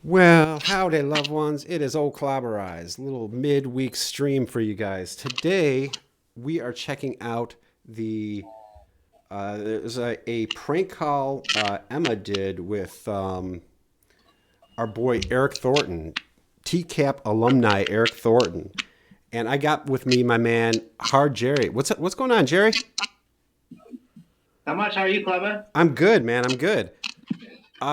Well, howdy, loved ones. It is old Clobberized, little midweek stream for you guys. Today, we are checking out there's a prank call Emma did with our boy Eric Thornton, TCAP alumni Eric Thornton. And I got with me my man, HardJerry. What's going on, Jerry? How much are you, Clever? I'm good, man. I'm good.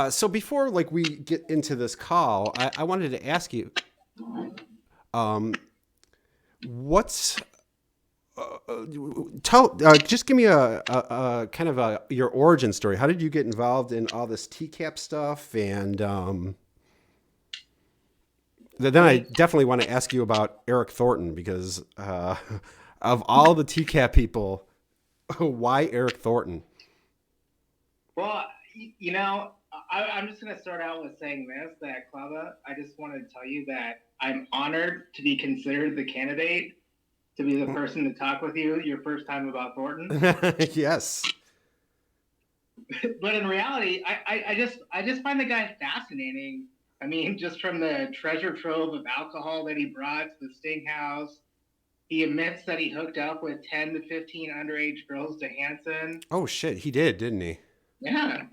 So before we get into this call, I wanted to ask you, what's tell just give me a kind of your origin story. How did you get involved in all this TCAP stuff? And then I definitely want to ask you about Eric Thornton because of all the TCAP people, why Eric Thornton? Well, I'm just going to start out with saying this, that Clever, I just want to tell you that I'm honored to be considered the candidate to be the person to talk with you your first time about Thornton. Yes. But in reality, I just find the guy fascinating. I mean, just from the treasure trove of alcohol that he brought to the Sting House, he admits that he hooked up with 10 to 15 underage girls to Hanson. Oh shit, he did, didn't he? Yeah.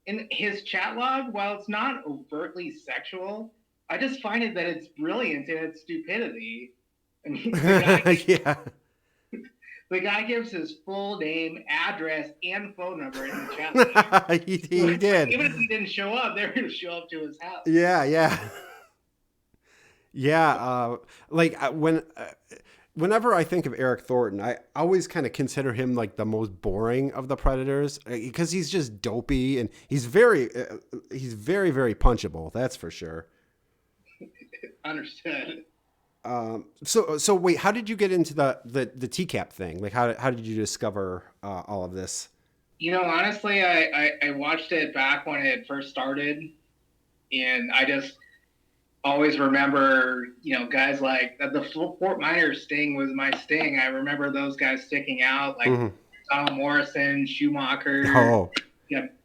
In his chat log, while it's not overtly sexual, I just find it that it's brilliant in its stupidity. I mean, Yeah. the guy gives his full name, address, and phone number in the chat log. He did. Even if he didn't show up, they're going to show up to his house. Yeah, yeah. Yeah, whenever I think of Eric Thornton, I always kind of consider him like the most boring of the Predators because he's just dopey and he's very very punchable. That's for sure. Understood. So wait, how did you get into the TCAP thing? Like how did you discover all of this? Honestly, I watched it back when it first started, and I just always remember, guys like the Fort Myers Sting was my Sting. I remember those guys sticking out, like Tom Morrison, Schumacher, Oh,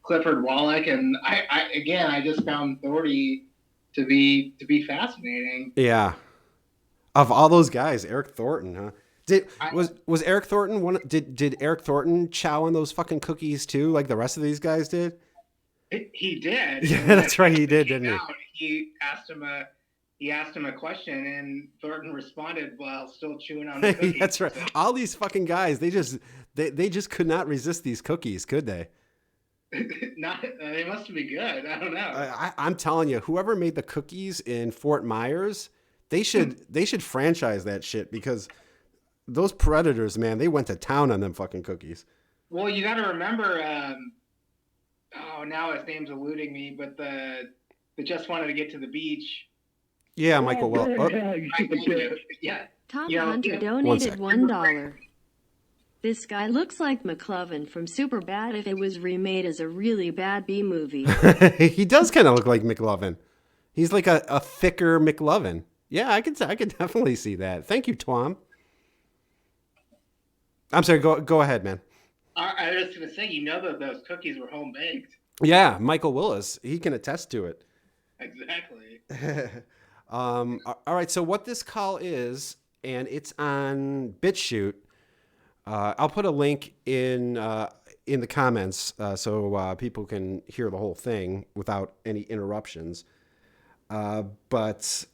Clifford Wallach, and I just found Thordy to be fascinating. yeah. Of all those guys, Eric Thornton, huh? Did I, was Eric Thornton one? Did Eric Thornton chow on those fucking cookies too, like the rest of these guys did? he did, Yeah, and when that's right. it He did, came didn't he? out, he asked him a question, and Thornton responded while still chewing on the cookies. That's right. All these fucking guys, they just could not resist these cookies, could they? Not they must be good. I don't know. I'm telling you, whoever made the cookies in Fort Myers, they should franchise that shit because those predators, man, they went to town on them fucking cookies. Well, you got to remember. Oh, now his name's eluding me, but the just wanted to get to the beach. Yeah, Michael. Well, oh, Yeah, Top Hunter one donated sec. $1. This guy looks like McLovin from Superbad if it was remade as a really bad B movie. He does kind of look like McLovin. He's like a thicker McLovin. Yeah, I could definitely see that. Thank you, Tom. I'm sorry. Go ahead, man. I was gonna say, that those cookies were home baked. Yeah, Michael Willis. He can attest to it. Exactly. All right. So what this call is, and it's on BitChute. I'll put a link in the comments so people can hear the whole thing without any interruptions. But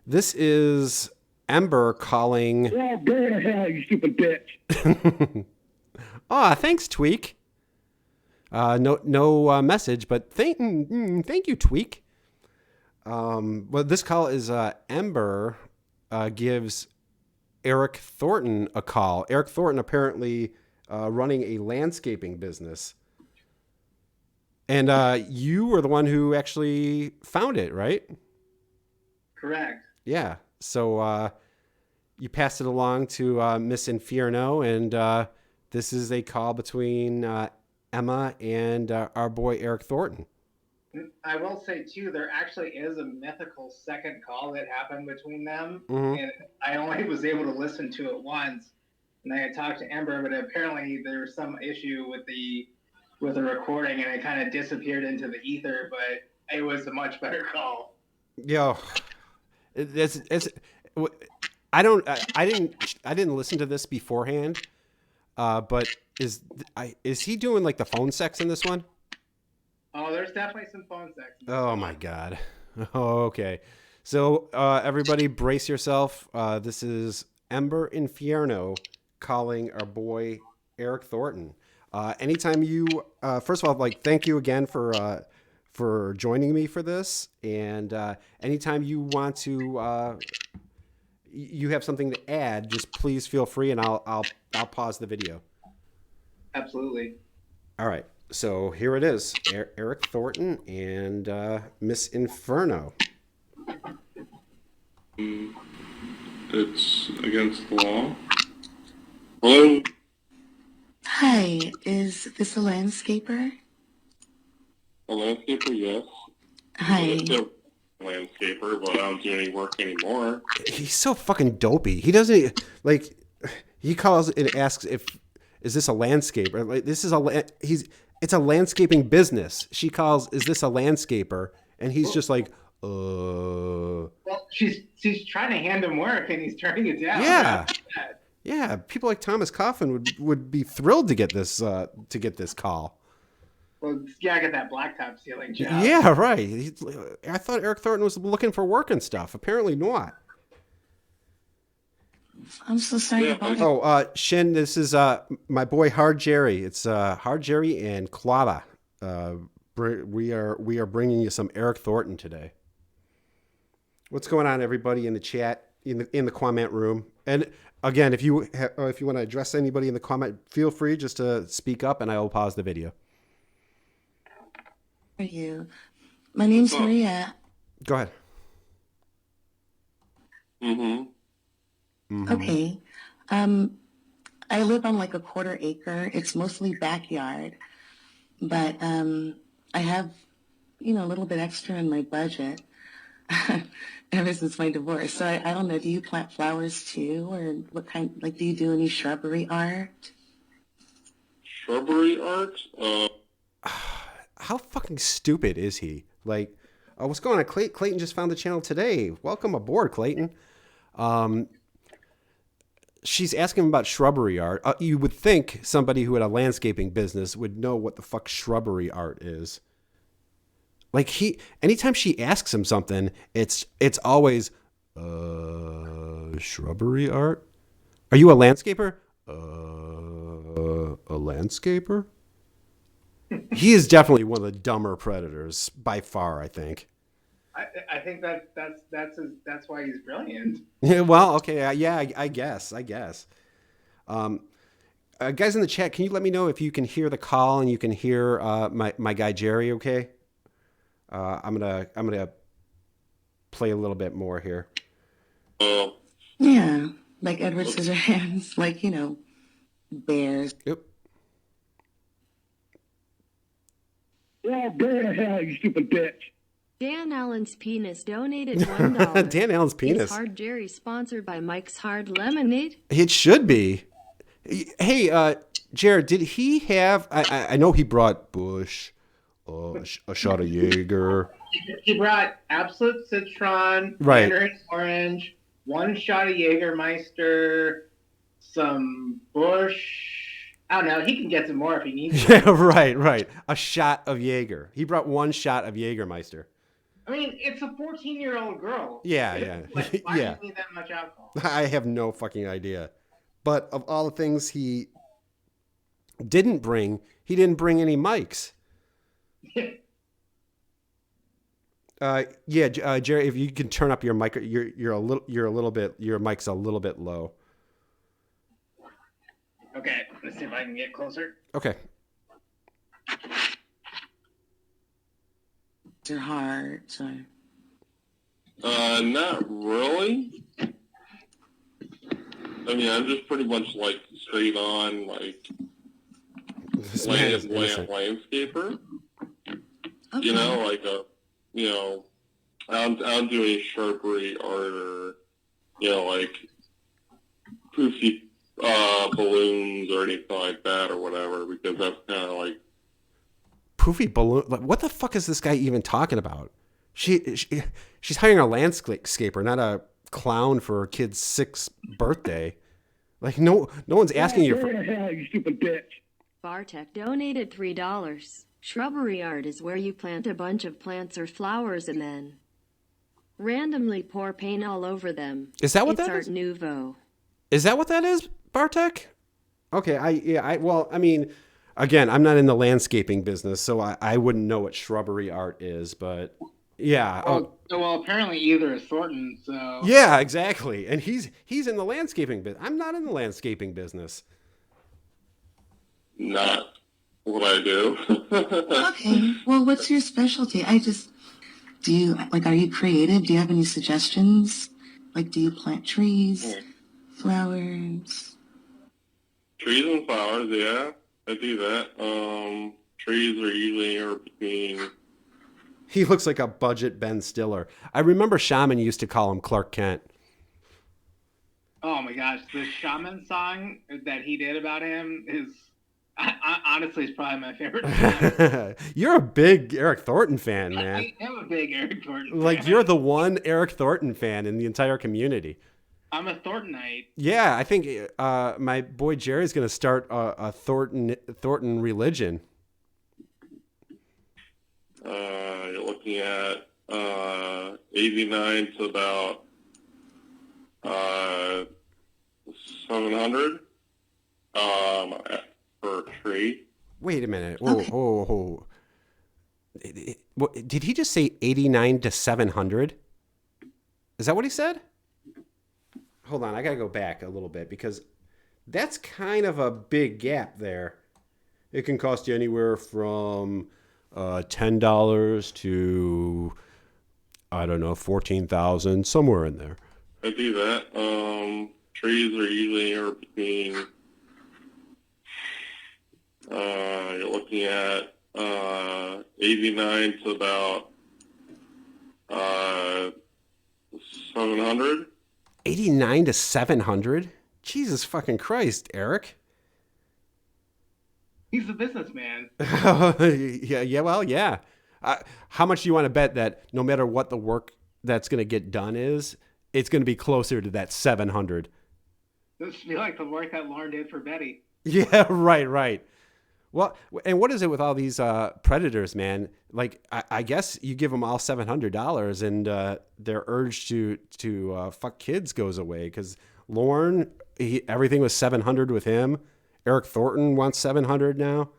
this is Ember calling. Yeah, go to hell, you stupid bitch. Ah, thanks, Tweak. No message, but thank you, Tweak. Well, this call is Ember gives Eric Thornton a call. Eric Thornton apparently running a landscaping business, and you were the one who actually found it, right? Correct. Yeah. So you passed it along to Miss Infierno, and this is a call between Emma and our boy Eric Thornton. I will say too, there actually is a mythical second call that happened between them, Mm-hmm. and I only was able to listen to it once. And I had talked to Ember, but apparently there was some issue with the with a recording, and it kind of disappeared into the ether. But it was a much better call. Yo, it's I didn't listen to this beforehand. But is he doing like the phone sex in this one? Oh, there's definitely some phone sex. Oh my God. Okay. So everybody brace yourself. This is Ember Infierno calling our boy Eric Thornton. Anytime you, first of all, like, thank you again for joining me for this. And anytime you want to, you have something to add, just please feel free, and I'll pause the video. Absolutely. All right. So here it is, Eric Thornton and Miss Inferno. It's against the law. Hello? Hi, is this a landscaper? A landscaper, yes. Hi. I'm still a landscaper, but I don't do any work anymore. He's so fucking dopey. He doesn't, like, he calls and asks is this a landscaper? Like, this is it's a landscaping business. She calls, is this a landscaper? And he's just like, Well, she's trying to hand him work, and he's turning it down. Yeah. Yeah, people like Thomas Coffin would be thrilled to get this call. Well, yeah, I got that blacktop ceiling job. Yeah, right. I thought Eric Thornton was looking for work and stuff. Apparently not. I'm so sorry about it. Oh, Shin, this is my boy HardJerry. It's HardJerry and Clava. We are bringing you some Eric Thornton today. What's going on, everybody in the chat, in the comment room? And again, if you want to address anybody in the comment, feel free just to speak up, and I will pause the video. How are you? My name's Maria. Go ahead. Okay. I live on like a quarter acre. It's mostly backyard, but I have, a little bit extra in my budget ever since my divorce. So I don't know. Do you plant flowers too, or what kind? Like, do you do any shrubbery art? Shrubbery art? How fucking stupid is he? Like, what's going on? Clayton just found the channel today. Welcome aboard, Clayton. She's asking about shrubbery art. You would think somebody who had a landscaping business would know what the fuck shrubbery art is. Like, anytime she asks him something, it's always, shrubbery art? Are you a landscaper? A landscaper? He is definitely one of the dumber predators by far, I think. I think that's why he's brilliant. Yeah, well, okay, yeah, I guess. Guys in the chat, can you let me know if you can hear the call and you can hear my guy Jerry? Okay, I'm gonna play a little bit more here. Yeah, like Edward Scissorhands, like bears. Yep. Well, go to hell, you stupid bitch. Dan Allen's penis donated $1. Dan Allen's penis. Is HardJerry sponsored by Mike's Hard Lemonade? It should be. Hey, Jared, did he have? I know he brought Bush, a shot of Jaeger. He brought Absolute Citron, Right. Mandarin Orange, one shot of Jägermeister, some Bush. I don't know. He can get some more if he needs. Yeah, right. A shot of Jaeger. He brought one shot of Jägermeister. I mean, it's a 14-year-old girl. Yeah. Like, why Yeah. do you need that much alcohol? I have no fucking idea. But of all the things he didn't bring any mics. Jerry, if you can turn up your mic, your mic's a little bit low. Okay, let's see if I can get closer. Okay. Your heart. So. Not really. I mean, I'm just pretty much like straight on, like, This man is innocent. landscaper. Okay. Like I don't do any shrubbery art or, like poofy balloons or anything like that or whatever, because that's kind of like poofy balloon. Like, what the fuck is this guy even talking about? She's hiring a landscaper, not a clown for her kid's 6th birthday. Like, no one's asking you for. Go to hell, you stupid bitch. Bartek donated $3. Shrubbery art is where you plant a bunch of plants or flowers and then randomly pour paint all over them. Is that what it's that Art is? Nouveau. Is that what that is, Bartek? Okay, well, I mean, again, I'm not in the landscaping business, so I wouldn't know what shrubbery art is, but yeah. Well, apparently either is Thornton, so... Yeah, exactly. And he's in the landscaping business. I'm not in the landscaping business. Not what I do. Okay. Well, what's your specialty? Are you creative? Do you have any suggestions? Like, do you plant trees, flowers? Trees and flowers, yeah, I do that. Trees are usually anywhere between. He looks like a budget Ben Stiller. I remember Shaman used to call him Clark Kent. Oh my gosh, the Shaman song that he did about him is honestly is probably my favorite song. You're a big Eric Thornton fan, man. I am a big Eric Thornton Like, fan. you're the one Eric Thornton fan in the entire community. I'm a Thorntonite. Yeah, I think my boy Jerry's going to start a Thornton religion. You're looking at 89 to about 700 per tree. Wait a minute. Okay. Oh. Did he just say 89 to 700? Is that what he said? Hold on, I got to go back a little bit because that's kind of a big gap there. It can cost you anywhere from $10 to, I don't know, $14,000, somewhere in there. I do that. Trees are usually anywhere between. You're looking at 89 to about 700. 89 to 700? Jesus fucking Christ, Eric. He's a businessman. Yeah. How much do you want to bet that no matter what the work that's going to get done is, it's going to be closer to that 700? This would be like the work that Lorne did for Betty. Yeah, right. Well, and what is it with all these predators, man? Like, I guess you give them all $700 and their urge to fuck kids goes away because Lorne, everything was 700 with him. Eric Thornton wants 700 now.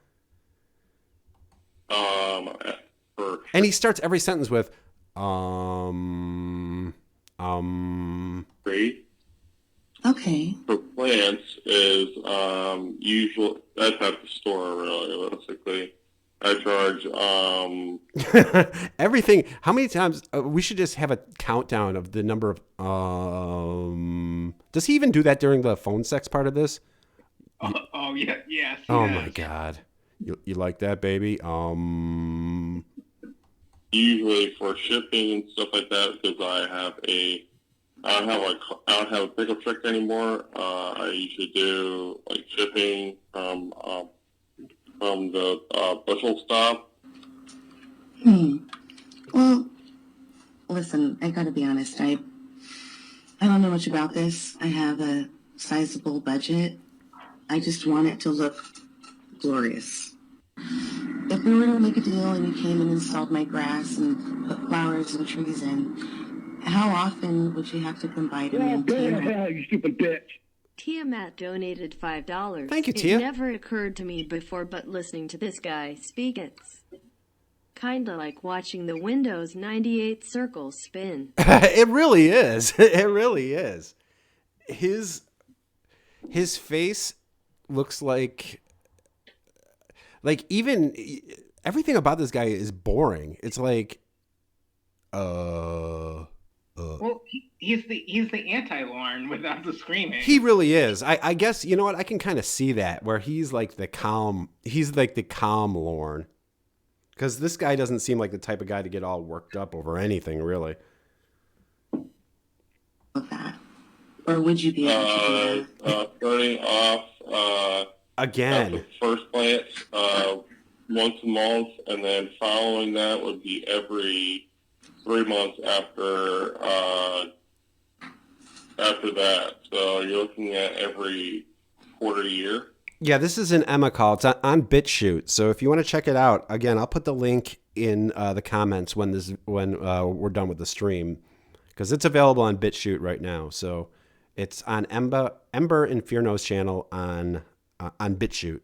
And he starts every sentence with, Tree. Okay. For plants is usual. I'd have to store realistically. I charge everything. How many times? We should just have a countdown of the number of. Does he even do that during the phone sex part of this? Oh yeah, yes. Oh yes. my God, you like that, baby? Usually for shipping and stuff like that because I don't have a pickup truck anymore. I usually do like shipping from the bushel stop. Well, listen, I gotta be honest. I don't know much about this. I have a sizable budget. I just want it to look glorious. If we were to make a deal and you came and installed my grass and put flowers and trees in, how often would you have to come by to Go maintain to it? hell, you stupid bitch. Tiamat donated $5. Thank you, Tia. It never occurred to me before, but listening to this guy speak, it's kinda like watching the Windows 98 circle spin. It really is. It really is. His face looks like even everything about this guy is boring. It's like, Well, he's the anti-Lorne without the screaming. He really is. I guess, you know what? I can kind of see that where he's like the calm Lorne. Because this guy doesn't seem like the type of guy to get all worked up over anything, really. Of that. Or would you be able to do that? Starting off Again. the first plant, once a month, and then following that would be every 3 months after that. So you're looking at every quarter year. Yeah, this is an Emma call. It's on BitChute. So if you want to check it out, again, I'll put the link in the comments when we're done with the stream, because it's available on BitChute right now. So it's on Ember and Fearno's channel on BitChute.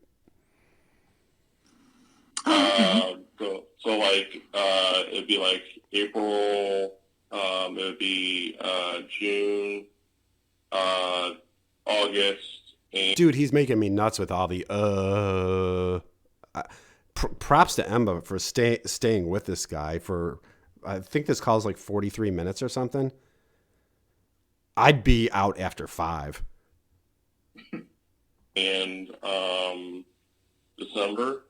So like it'd be like April, it'd be June, August. And Dude, he's making me nuts with all the props to Emma for staying with this guy for, I think this call's like 43 minutes or something. I'd be out after 5. And December,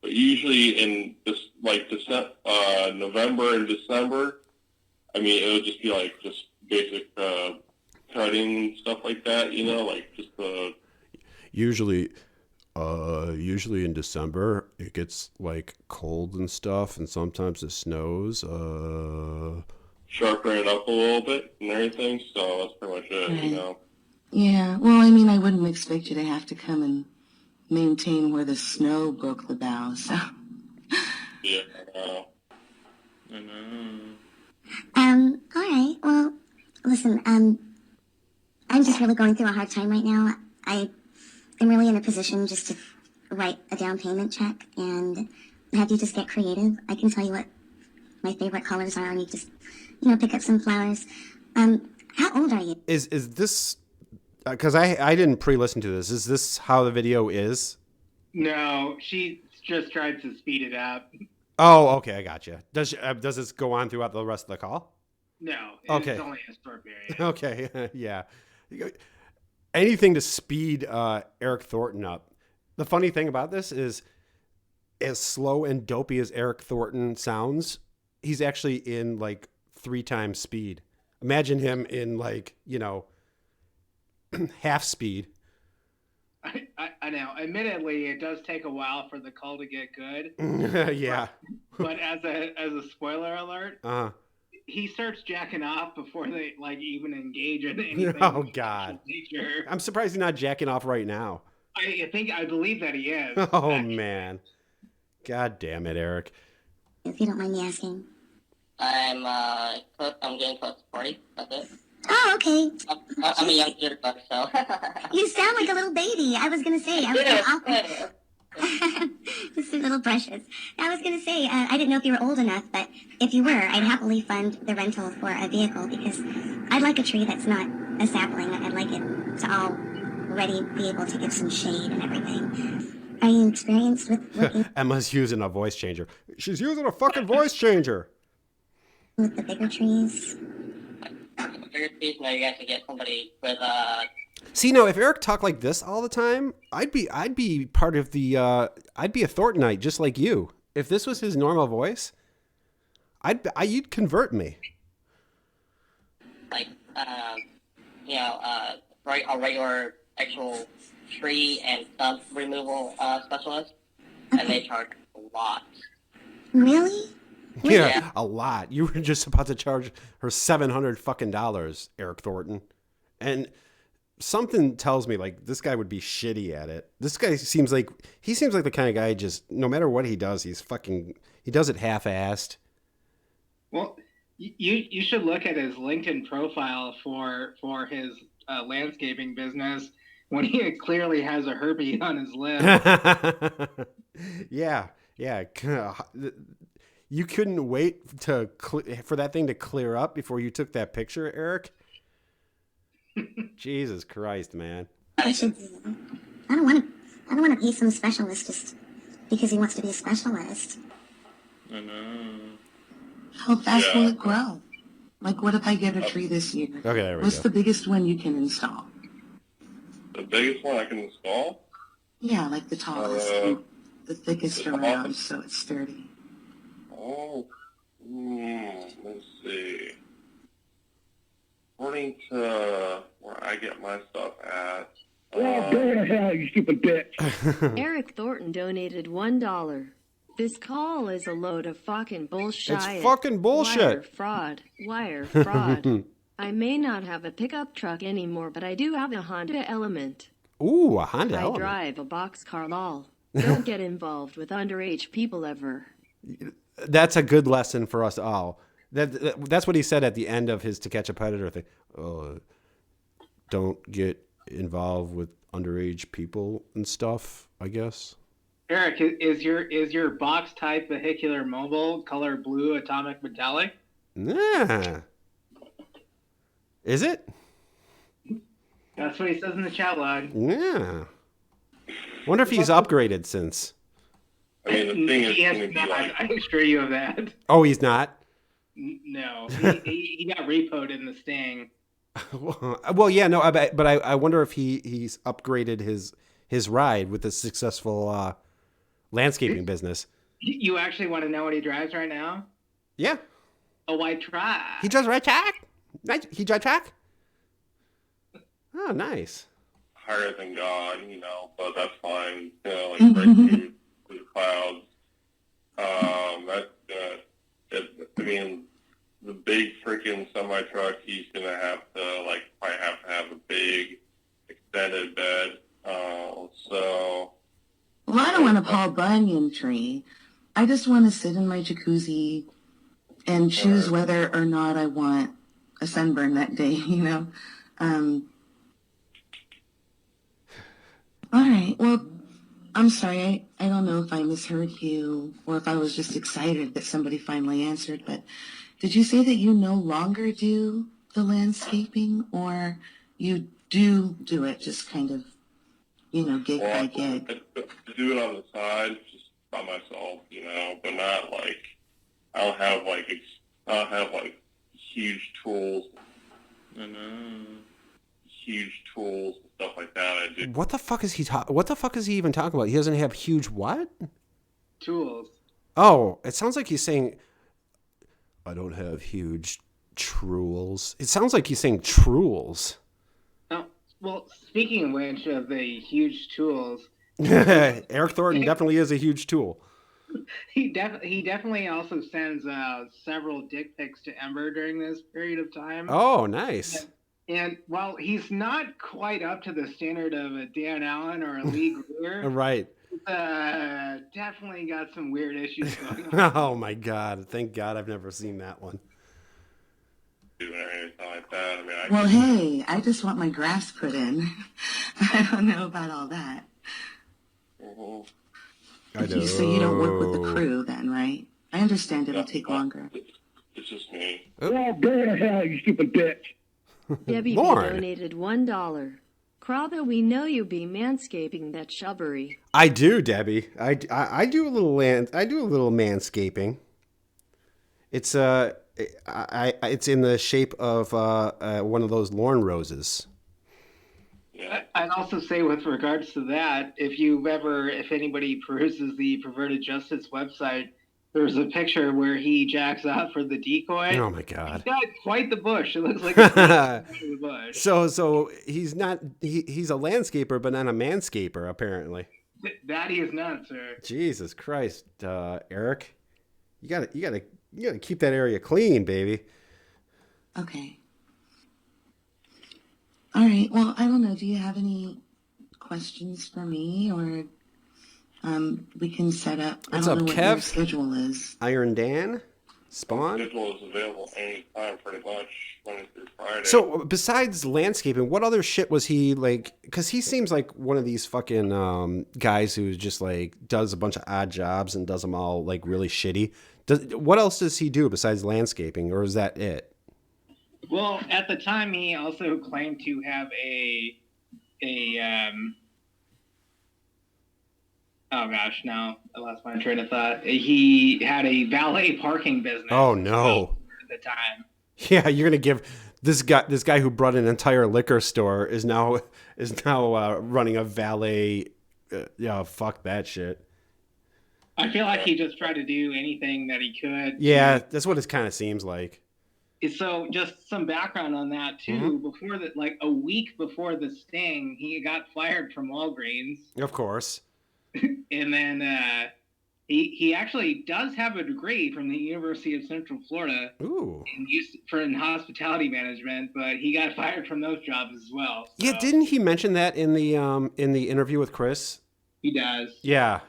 but usually in this November and December, I mean, it would just be like just basic cutting stuff like that, you know, like just the. Usually in December it gets like cold and stuff, and sometimes it snows. Sharpen it up a little bit and everything, so that's pretty much it, Right. you know. Yeah, well, I mean, I wouldn't expect you to have to come and maintain where the snow broke the bow, so. Yeah, All right. Well, listen, I'm just really going through a hard time right now. I am really in a position just to write a down payment check and have you just get creative. I can tell you what my favorite colors are, and you just, pick up some flowers. How old are you? Is this, because I didn't pre-listen to this, is this how the video is? No, she just tried to speed it up. Oh, okay, I gotcha. Does this go on throughout the rest of the call? No, Okay. it's only a short period. Okay, yeah. Anything to speed Eric Thornton up. The funny thing about this is, as slow and dopey as Eric Thornton sounds, he's actually in like 3 times speed. Imagine him in like, half speed. I know. Admittedly, it does take a while for the call to get good. Yeah. But as a spoiler alert, Uh-huh. he starts jacking off before they even engage in anything. Oh, God. Nature. I'm surprised he's not jacking off right now. I believe that he is. Oh, actually. man. God damn it, Eric. If you don't mind me asking. I'm getting close to 40. That's it. Oh, okay. I'm a young kid, so. You sound like a little baby. I was gonna say. This is a little precious. I was gonna say, I didn't know if you were old enough, but if you were, I'd happily fund the rental for a vehicle, because I'd like a tree that's not a sapling. I'd like it to already be able to give some shade and everything. Are you experienced with working Emma's using a voice changer. She's using a fucking voice changer. with the bigger trees? Bigger trees, no, you guys can get somebody with, See, now if Eric talked like this all the time, I'd be part of the I'd be a Thorntonite just like you. If this was his normal voice, you'd convert me. like, a regular actual tree and stump removal specialist, and they charge a lot. Really? Yeah, a lot. You were just about to charge her $700 fucking dollars, Eric Thornton, and something tells me like this guy would be shitty at it. This guy seems like the kind of guy, just no matter what he does, he does it half-assed. Well, you should look at his LinkedIn profile for his landscaping business when he clearly has a herpes on his lip. Yeah. You couldn't wait for that thing to clear up before you took that picture, Eric? Jesus Christ, man. I should. I don't want to pay some specialist just because he wants to be a specialist. How fast will it grow? Like, what if I get a tree this year? Okay, there we What's go. the biggest one you can install? The biggest one I can install? Yeah, like the tallest, and the thickest around, so it's sturdy. Oh, let's see. According to where I get my stuff at. Oh, go to hell, you stupid bitch. Eric Thornton donated $1. This call is a load of fucking bullshit. It's fucking bullshit. Wire fraud. I may not have a pickup truck anymore, but I do have a Honda Element. Ooh, a Honda I Element. drive a boxcar. Lol. Don't get involved with underage people ever. That's a good lesson for us all. That's what he said at the end of his To Catch a Predator thing. Don't get involved with underage people and stuff, I guess. Eric, is your box type vehicular mobile color blue atomic metallic? Yeah. Is it? That's what he says in the chat log. Yeah. Wonder if he's upgraded since. I mean, the thing is, He going has to be not. like, I assure you of that. Oh, he's not? No, he got repoed in the Sting. Well, yeah, no, but I wonder if he's upgraded his ride with a successful landscaping business. You actually want to know what he drives right now? Yeah. A white truck. He drives a right track? He drives track? Oh, nice. higher than God, but that's fine. Like break through the clouds. I mean, the big freaking semi truck, he's gonna have to probably have to have a big extended bed. So. Well, I don't want a Paul Bunyan tree. I just want to sit in my jacuzzi and choose whether or not I want a sunburn that day, All right. Well, I'm sorry. I don't know if I misheard you or if I was just excited that somebody finally answered, but did you say that you no longer do the landscaping, or you do it just kind of, gig by gig? I do it on the side, just by myself, but not I don't have huge tools and huge tools and stuff like that. I do. What the fuck is he even talking about? He doesn't have huge what? Tools. Oh, it sounds like he's saying, I don't have huge truels. It sounds like he's saying truels. Oh, well, speaking of which, of the huge tools, Eric Thornton definitely is a huge tool. he definitely also sends several dick pics to Ember during this period of time. Oh, nice. And while he's not quite up to the standard of a Dan Allen or a Lee Greer, Right. Definitely got some weird issues going on. Oh my God! Thank God I've never seen that one. Doing anything like that. Well, hey, I just want my grass put in. I don't know about all that. I know. So you don't work with the crew then, right? I understand it'll take longer. It's just me. Well, go to hell, you stupid bitch. Debbie B Lord. donated $1. Crowther, we know you be manscaping that shrubbery. I do, Debbie. I do a little manscaping. It's it's in the shape of one of those Lorne roses. Yeah. I'd also say with regards to that, if anybody peruses the Perverted Justice website, there's a picture where he jacks out for the decoy. Oh my God! He's got quite the bush. It looks like a bush. So he's not he's a landscaper, but not a manscaper apparently. That he is not, sir. Jesus Christ, Eric, you gotta keep that area clean, baby. Okay. All right. Well, I don't know. Do you have any questions for me, or we can set up? What's I up, don't know what Kev? your schedule is. Iron Dan, Spawn. Schedule is available anytime, pretty much, Monday through Friday. So besides landscaping, what other shit was he like? Because he seems like one of these fucking guys who just does a bunch of odd jobs and does them all really shitty. What else does he do besides landscaping, or is that it? Well, at the time, he also claimed to have oh gosh, no, I lost my train of thought. He had a valet parking business. Oh no! At the time. Yeah, you're gonna give this guy who brought an entire liquor store is now running a valet. Yeah, fuck that shit. I feel like he just tried to do anything that he could. Yeah, that's what it kind of seems like. So just some background on that too. Mm-hmm. Before that, a week before the Sting, he got fired from Walgreens. Of course. And then He actually does have a degree from the University of Central Florida Ooh. in hospitality management, but he got fired from those jobs as well. So. Yeah, didn't he mention that in the interview with Chris? He does. Yeah.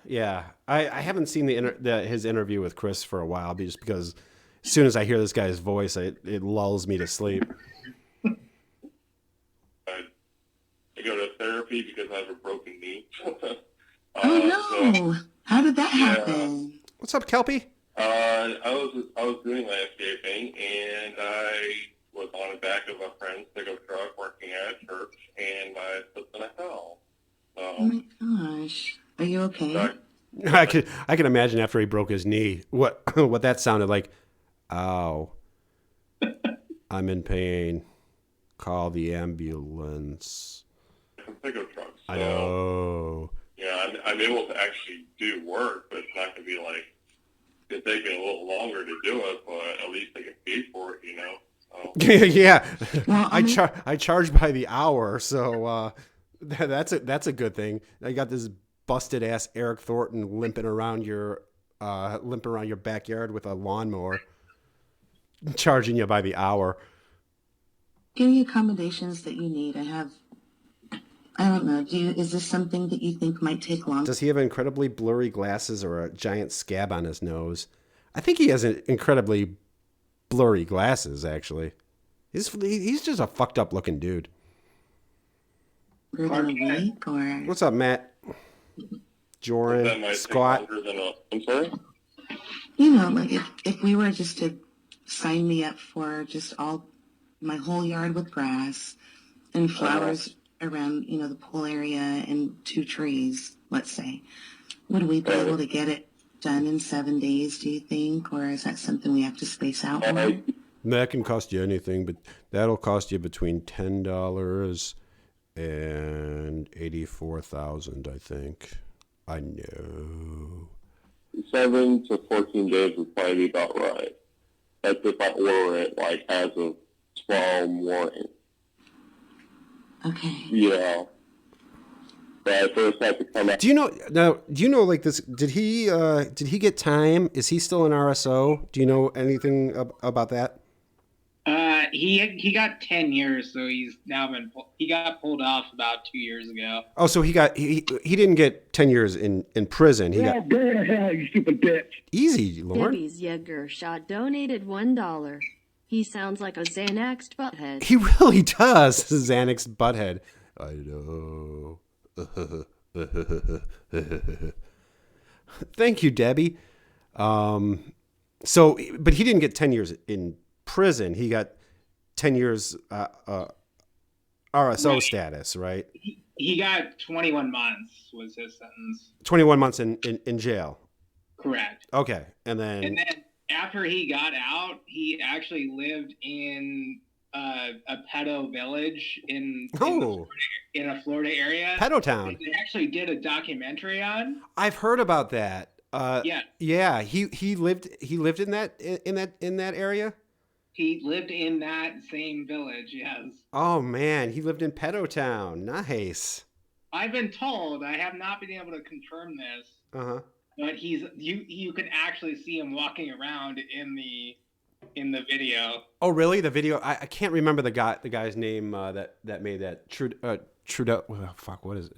I haven't seen his interview with Chris for a while, just because as soon as I hear this guy's voice, it lulls me to sleep. I go to therapy because I have a broken knee. Oh no! So, How did that happen? What's up, Kelpie? I was doing landscaping, and I was on the back of a friend's pickup truck working at a church, and I slipped and I fell. Oh my gosh! Are you okay? So I can imagine after he broke his knee what that sounded like. Ow! I'm in pain. Call the ambulance. pickup trucks. So, I know. Yeah, I'm able to actually do work, but it's not going to be like it's taking a little longer to do it, but at least I get paid for it, you know. So. Yeah. Well, I charge by the hour, so that's a good thing. I got this busted ass Eric Thornton limping around your backyard with a lawnmower, charging you by the hour. Any accommodations that you need? I don't know. Is this something that you think might take long? Does he have incredibly blurry glasses or a giant scab on his nose? I think he has incredibly blurry glasses, actually. He's just a fucked up looking dude. Longer than a week, or What's up, Matt? Joran, That might Scott. take longer than I'm sorry? you know, like if we were just to sign me up for just all my whole yard with grass and flowers around, you know, the pool area and 2 trees, let's say, would we be able to get it done in 7 days, do you think? Or is that something we have to space out more? That can cost you anything, but that'll cost you between $10 and $84,000, I think. I know. 7 to 14 days would probably be about right. That's if I order it like as of tomorrow morning. Okay. Yeah. But I first have to come out. Do you know like this? Did he get time? Is he still an RSO? Do you know anything about that? He got 10 years, so he's now he got pulled off about 2 years ago. Oh, so he didn't get 10 years in prison. He got Go to hell, you stupid bitch. easy, Lauren. Debbie's Yeager shot donated $1. He sounds like a Xanaxed butthead. He really does, Xanax butthead. I know. Thank you, Debbie. So, but he didn't get 10 years in prison. He got 10 years RSO status, right? He got 21 months was his sentence. 21 months in jail. Correct. Okay, and then after he got out, he actually lived in a pedo village in a Florida area. Pedo town. They actually did a documentary on. I've heard about that. Yeah. He lived in that area. He lived in that same village. Yes. Oh man, he lived in Pedo town. Nice. I've been told. I have not been able to confirm this. But you can actually see him walking around in the video. Oh really? The video? I can't remember the guy's name that made that. Trudeau. Oh, fuck. What is it?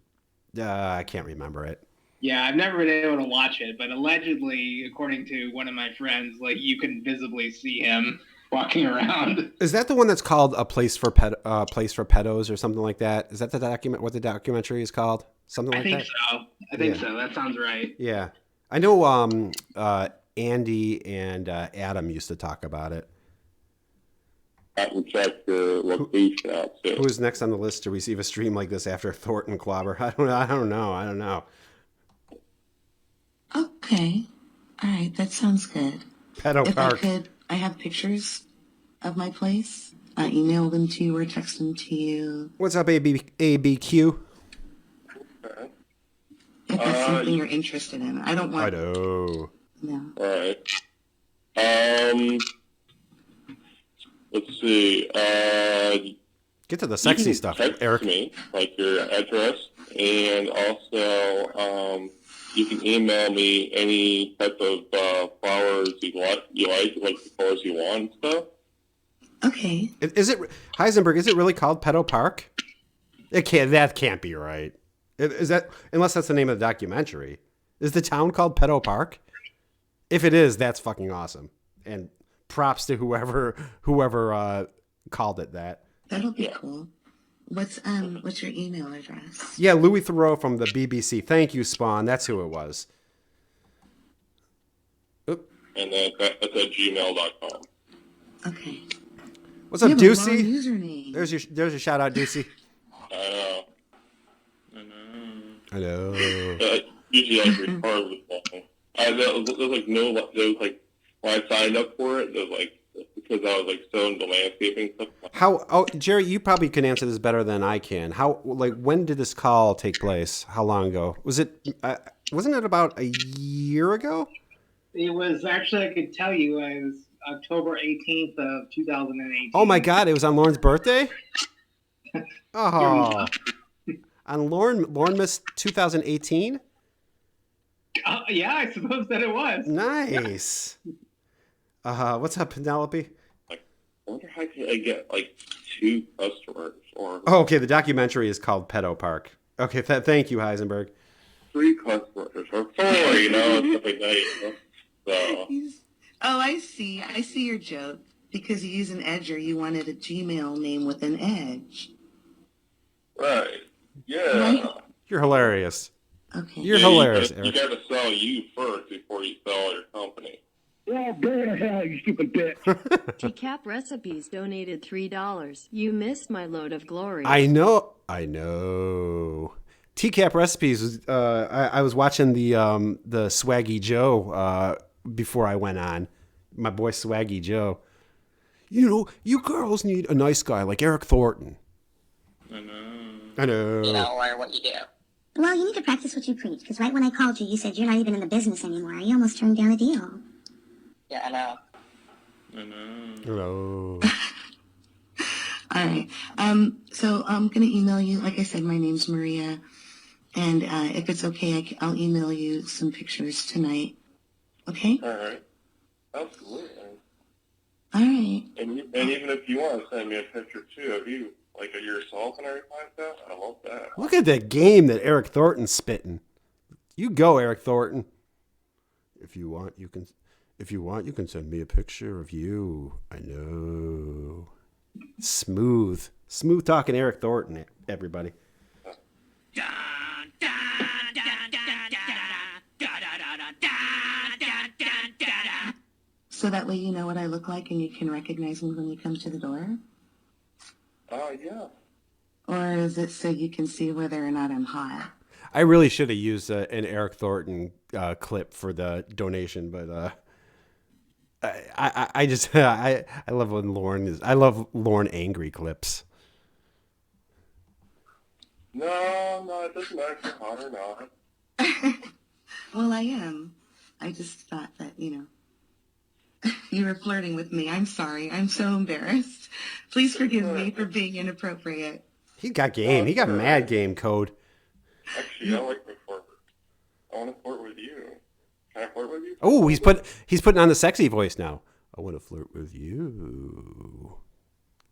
I can't remember it. Yeah, I've never been able to watch it, but allegedly, according to one of my friends, like you can visibly see him walking around. Is that the one that's called A Place for Pedos or something like that? Is that the document? What the documentary is called? Something like that. I think so. That sounds right. Yeah, I know. Andy and Adam used to talk about it. I can check the location out too. Who is next on the list to receive a stream like this after Thornton Clobber? I don't know. Okay. All right. That sounds good. Pedo Park. I have pictures of my place. Email them to you or text them to you. What's up, ABQ? Okay. If that's something you're interested in. I don't want... I know. No. All right. Let's see. Get to the sexy you can stuff, text Eric. Me, like your address, and also you can email me any type of flowers you like the colors you want and stuff. Okay. Is it Heisenberg? Is it really called Peto Park? That can't be right. Is that, unless that's the name of the documentary? Is the town called Peto Park? If it is, that's fucking awesome. And props to whoever called it that. That'll be cool. What's your email address? Yeah, Louis Theroux from the BBC. Thank you, Spawn. That's who it was. Oop. And that's at gmail.com. Okay. What's up, You have a long Deucey? username. There's your shout out, Deucey. I I know. usually I record with something. There's like when I signed up for it, there's like, because I was like so into landscaping stuff. Jerry, you probably can answer this better than I can. When did this call take place? How long ago? Wasn't it about a year ago? It was actually, I could tell you, it was October 18th of 2018. Oh my God, it was on Lauren's birthday? Oh. On Lorne-Miss 2018? Yeah, I suppose that it was. Nice. What's up, Penelope? I wonder how can I get like 2 customers or Oh, okay, the documentary is called Peto Park. Okay, thank you, Heisenberg. 3 customers or 4, you know, stuff like that. You know? So, Oh, I see. I see your joke. Because you use an edger, you wanted a Gmail name with an edge. right. Yeah. Right? You're hilarious. Okay. You're hilarious, You Eric. gotta sell you first before you sell your company. Well, go to hell, you stupid bitch. TCAP Recipes donated $3. You missed my load of glory. I know. TCAP Recipes was, I was watching the Swaggy Joe before I went on. My boy Swaggy Joe. You know, you girls need a nice guy like Eric Thornton. I know. You know, or what you do. Well, you need to practice what you preach, because right when I called you, you said you're not even in the business anymore. You almost turned down a deal. Yeah, I know. Hello. All right. So I'm going to email you. Like I said, my name's Maria. And if it's okay, I'll email you some pictures tonight. Okay? All right. Absolutely. All right. And even if you want to send me a picture too of you, like of yourself and everything like that, I love that. Look at that game that Eric Thornton's spitting. You go, Eric Thornton. If you want, you can send me a picture of you. I know. Smooth talking Eric Thornton, everybody. So that way you know what I look like and you can recognize me when you come to the door? Yeah. Or is it so you can see whether or not I'm hot? I really should have used an Eric Thornton clip for the donation, but I just I love when I love Lorne angry clips. No, it doesn't matter if you're hot or not. Well, I am. I just thought that, you were flirting with me. I'm sorry. I'm so embarrassed. Please forgive me for being inappropriate. He got game. He got mad game code. Actually, I like to flirt. I want to flirt with you. Can I flirt with you? Oh, he's putting on the sexy voice now. I want to flirt with you.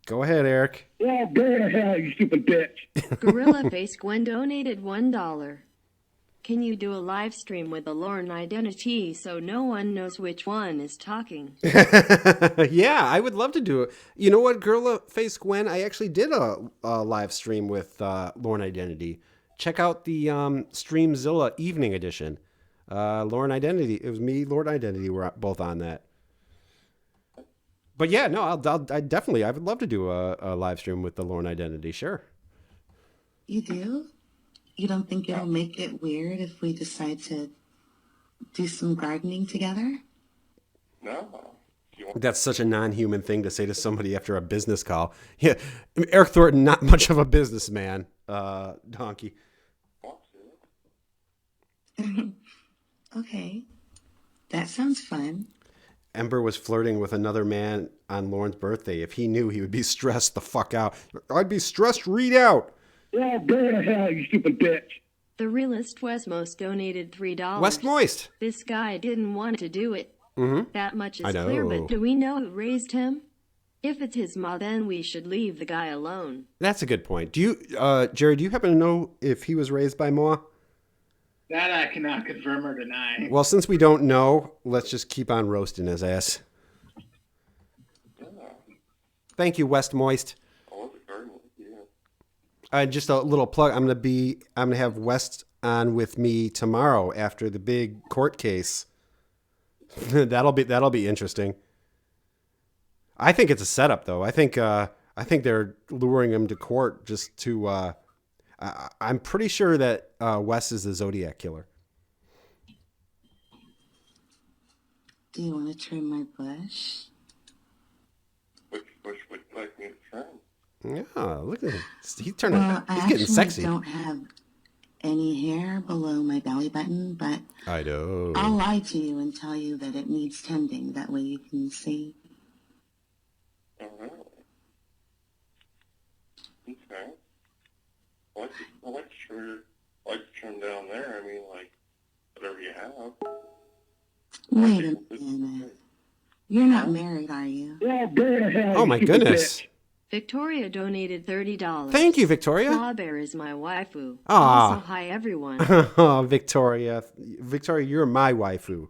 Go ahead, Eric. Well, go to hell, you stupid bitch. Gorilla Face Gwen donated $1. Can you do a live stream with a Lorne identity so no one knows which one is talking? Yeah, I would love to do it. You know what, Gorilla Face Gwen? I actually did a live stream with Lorne Identity. Check out the Streamzilla Evening Edition. Lorne Identity. It was me, Lorne Identity. We're both on that. But yeah, no, I would love to do a live stream with the Lorne Identity. Sure. You do? You don't think it'll make it weird if we decide to do some gardening together? No. That's such a non-human thing to say to somebody after a business call. Yeah, Eric Thornton, not much of a businessman, donkey. Okay. That sounds fun. Ember was flirting with another man on Lorne's birthday. If he knew, he would be stressed the fuck out. I'd be stressed, read out. Well, go to hell, you stupid bitch. The realist Westmost donated $3. West Moist. This guy didn't want to do it. Mm-hmm. That much I is clear, know. but do we know who raised him? If it's his ma, then we should leave the guy alone. That's a good point. Do you, Jerry, do you happen to know if he was raised by Ma? That I cannot confirm or deny. Well, since we don't know, let's just keep on roasting his ass. Thank you, West Moist. Just a little plug. I'm gonna have West on with me tomorrow after the big court case. that'll be interesting. I think it's a setup, though. I think they're luring him to court just to. I'm pretty sure that Wes is the Zodiac killer. Do you want to trim my bush? Which bush would you like me to trim? Yeah, look at him. He's turning. Well, He's I getting sexy. don't have any hair below my belly button, but I know. I'll lie to you and tell you that it needs tending. That way you can see. Oh, really? Okay. I like to trim down there. I mean, like, whatever you have. Wait a minute. You're not married, are you? Yeah, go to hell. Oh you my stupid goodness. bitch. Victoria donated $30. Thank you, Victoria. Clawbear is my waifu. Aw. Also, hi everyone. Oh, Victoria. Victoria, you're my waifu.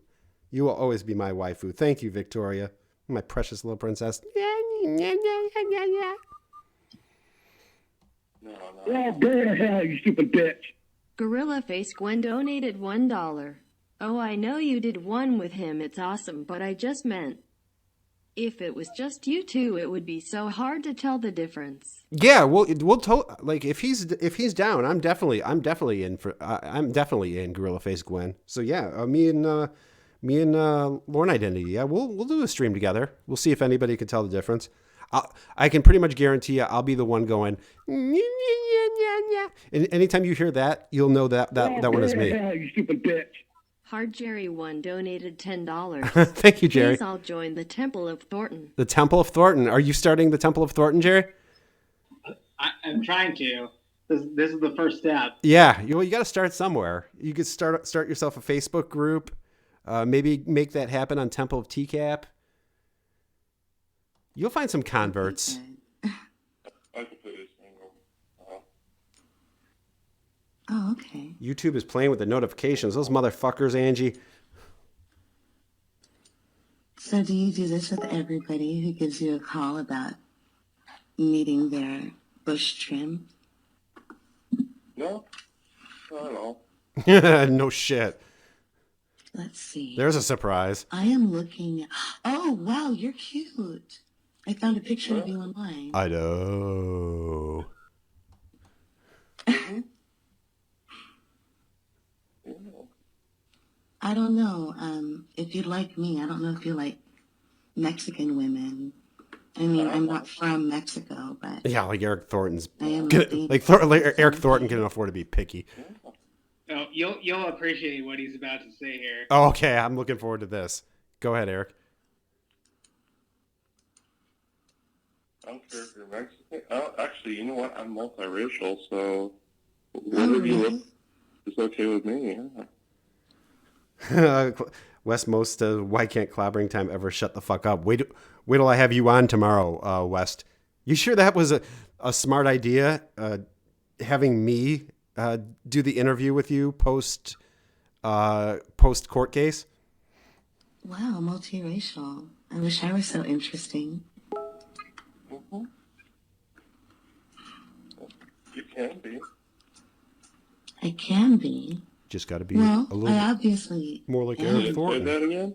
You will always be my waifu. Thank you, Victoria. My precious little princess. No. Yeah, go to hell, you stupid bitch. Gorilla Face Gwen donated $1. Oh, I know you did one with him. It's awesome, but I just meant, if it was just you two, it would be so hard to tell the difference. Yeah, like if he's down, I'm definitely in Gorilla Face Gwen. So yeah, me and Lorne Identity. Yeah, we'll do a stream together. We'll see if anybody can tell the difference. I can pretty much guarantee you, I'll be the one going. And anytime you hear that, you'll know that one is me. Hell, you stupid bitch. HardJerry1 donated $10. Thank you, Jerry. Please, I'll join the Temple of Thornton. The Temple of Thornton. Are you starting the Temple of Thornton, Jerry? I'm trying to. This is the first step. Yeah, you got to start somewhere. You could start yourself a Facebook group. Maybe make that happen on Temple of TCAP. You'll find some converts. I can put this single. Oh, okay. YouTube is playing with the notifications. Those motherfuckers, Angie. So do you do this with everybody who gives you a call about needing their bush trim? No, not at all. No shit. Let's see. There's a surprise. I am looking. Oh, wow, you're cute. I found a picture of you online. I know. I don't know. If you like me, I don't know if you like Mexican women. I mean, I'm not from Mexico, but Yeah, like Eric Thornton's. I am Like Eric Thornton can afford to be picky. Oh, you'll appreciate what he's about to say here. Oh, okay, I'm looking forward to this. Go ahead, Eric. I don't care if you're Mexican. Oh, actually, you know what? I'm multiracial, so Oh, whatever you really? look is okay with me. West Most, why can't clobbering time ever shut the fuck up? Wait till I have you on tomorrow, West. You sure that was a smart idea? Having me do the interview with you post court case? Wow, multiracial. I wish I was so interesting. Mm-hmm. You can be. I can be. Just got to be Well, a little I obviously more like am. Eric Say Thornton. that again?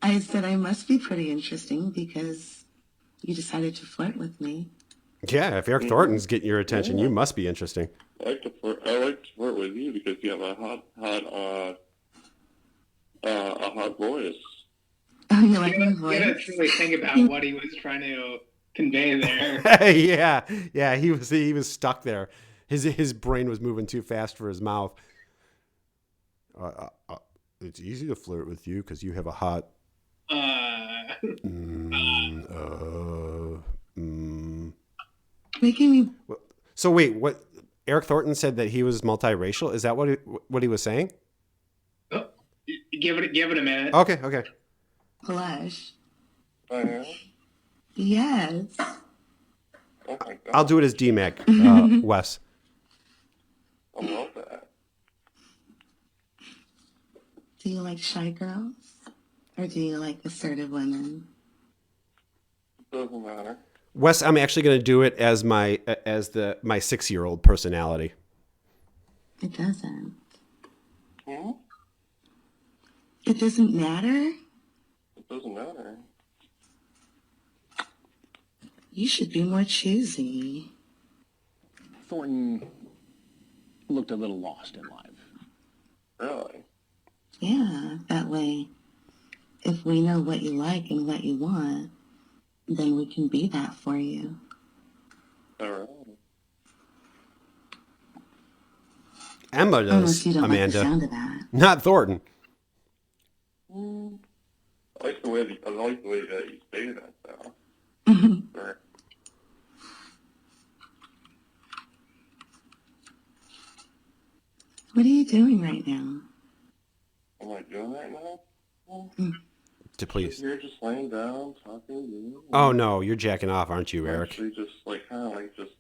I said I must be pretty interesting because you decided to flirt with me. Yeah, if Eric Thornton's getting your attention, you must be interesting. I like to flirt with you because you have a hot voice. Oh, you like my You gotta voice? truly think about what he was trying to convey there. yeah, he was stuck there. His brain was moving too fast for his mouth. It's easy to flirt with you because you have a hot. Making me. So wait, what? Eric Thornton said that he was multiracial. Is that what he was saying? Oh, give it a minute. Okay. Blush. Oh, yeah? Yes. Oh my God. I'll do it as D-Mac, Wes. I love that. Do you like shy girls? Or do you like assertive women? Doesn't matter. Wes, I'm actually going to do it as my 6-year-old personality. It doesn't. Hmm? It doesn't matter? It doesn't matter. You should be more choosy. Thornton looked a little lost in life. Really? Yeah, that way, if we know what you like and what you want, then we can be that for you. All right. Emma Unless does, you don't Amanda. like the sound of that. Not Thornton. I like the way that you say that, though. Sure. What are you doing right now? Am I doing that now? Please. You're just laying down, talking to you. Oh no, you're jacking off, aren't you, Eric? Actually, just like kind of like just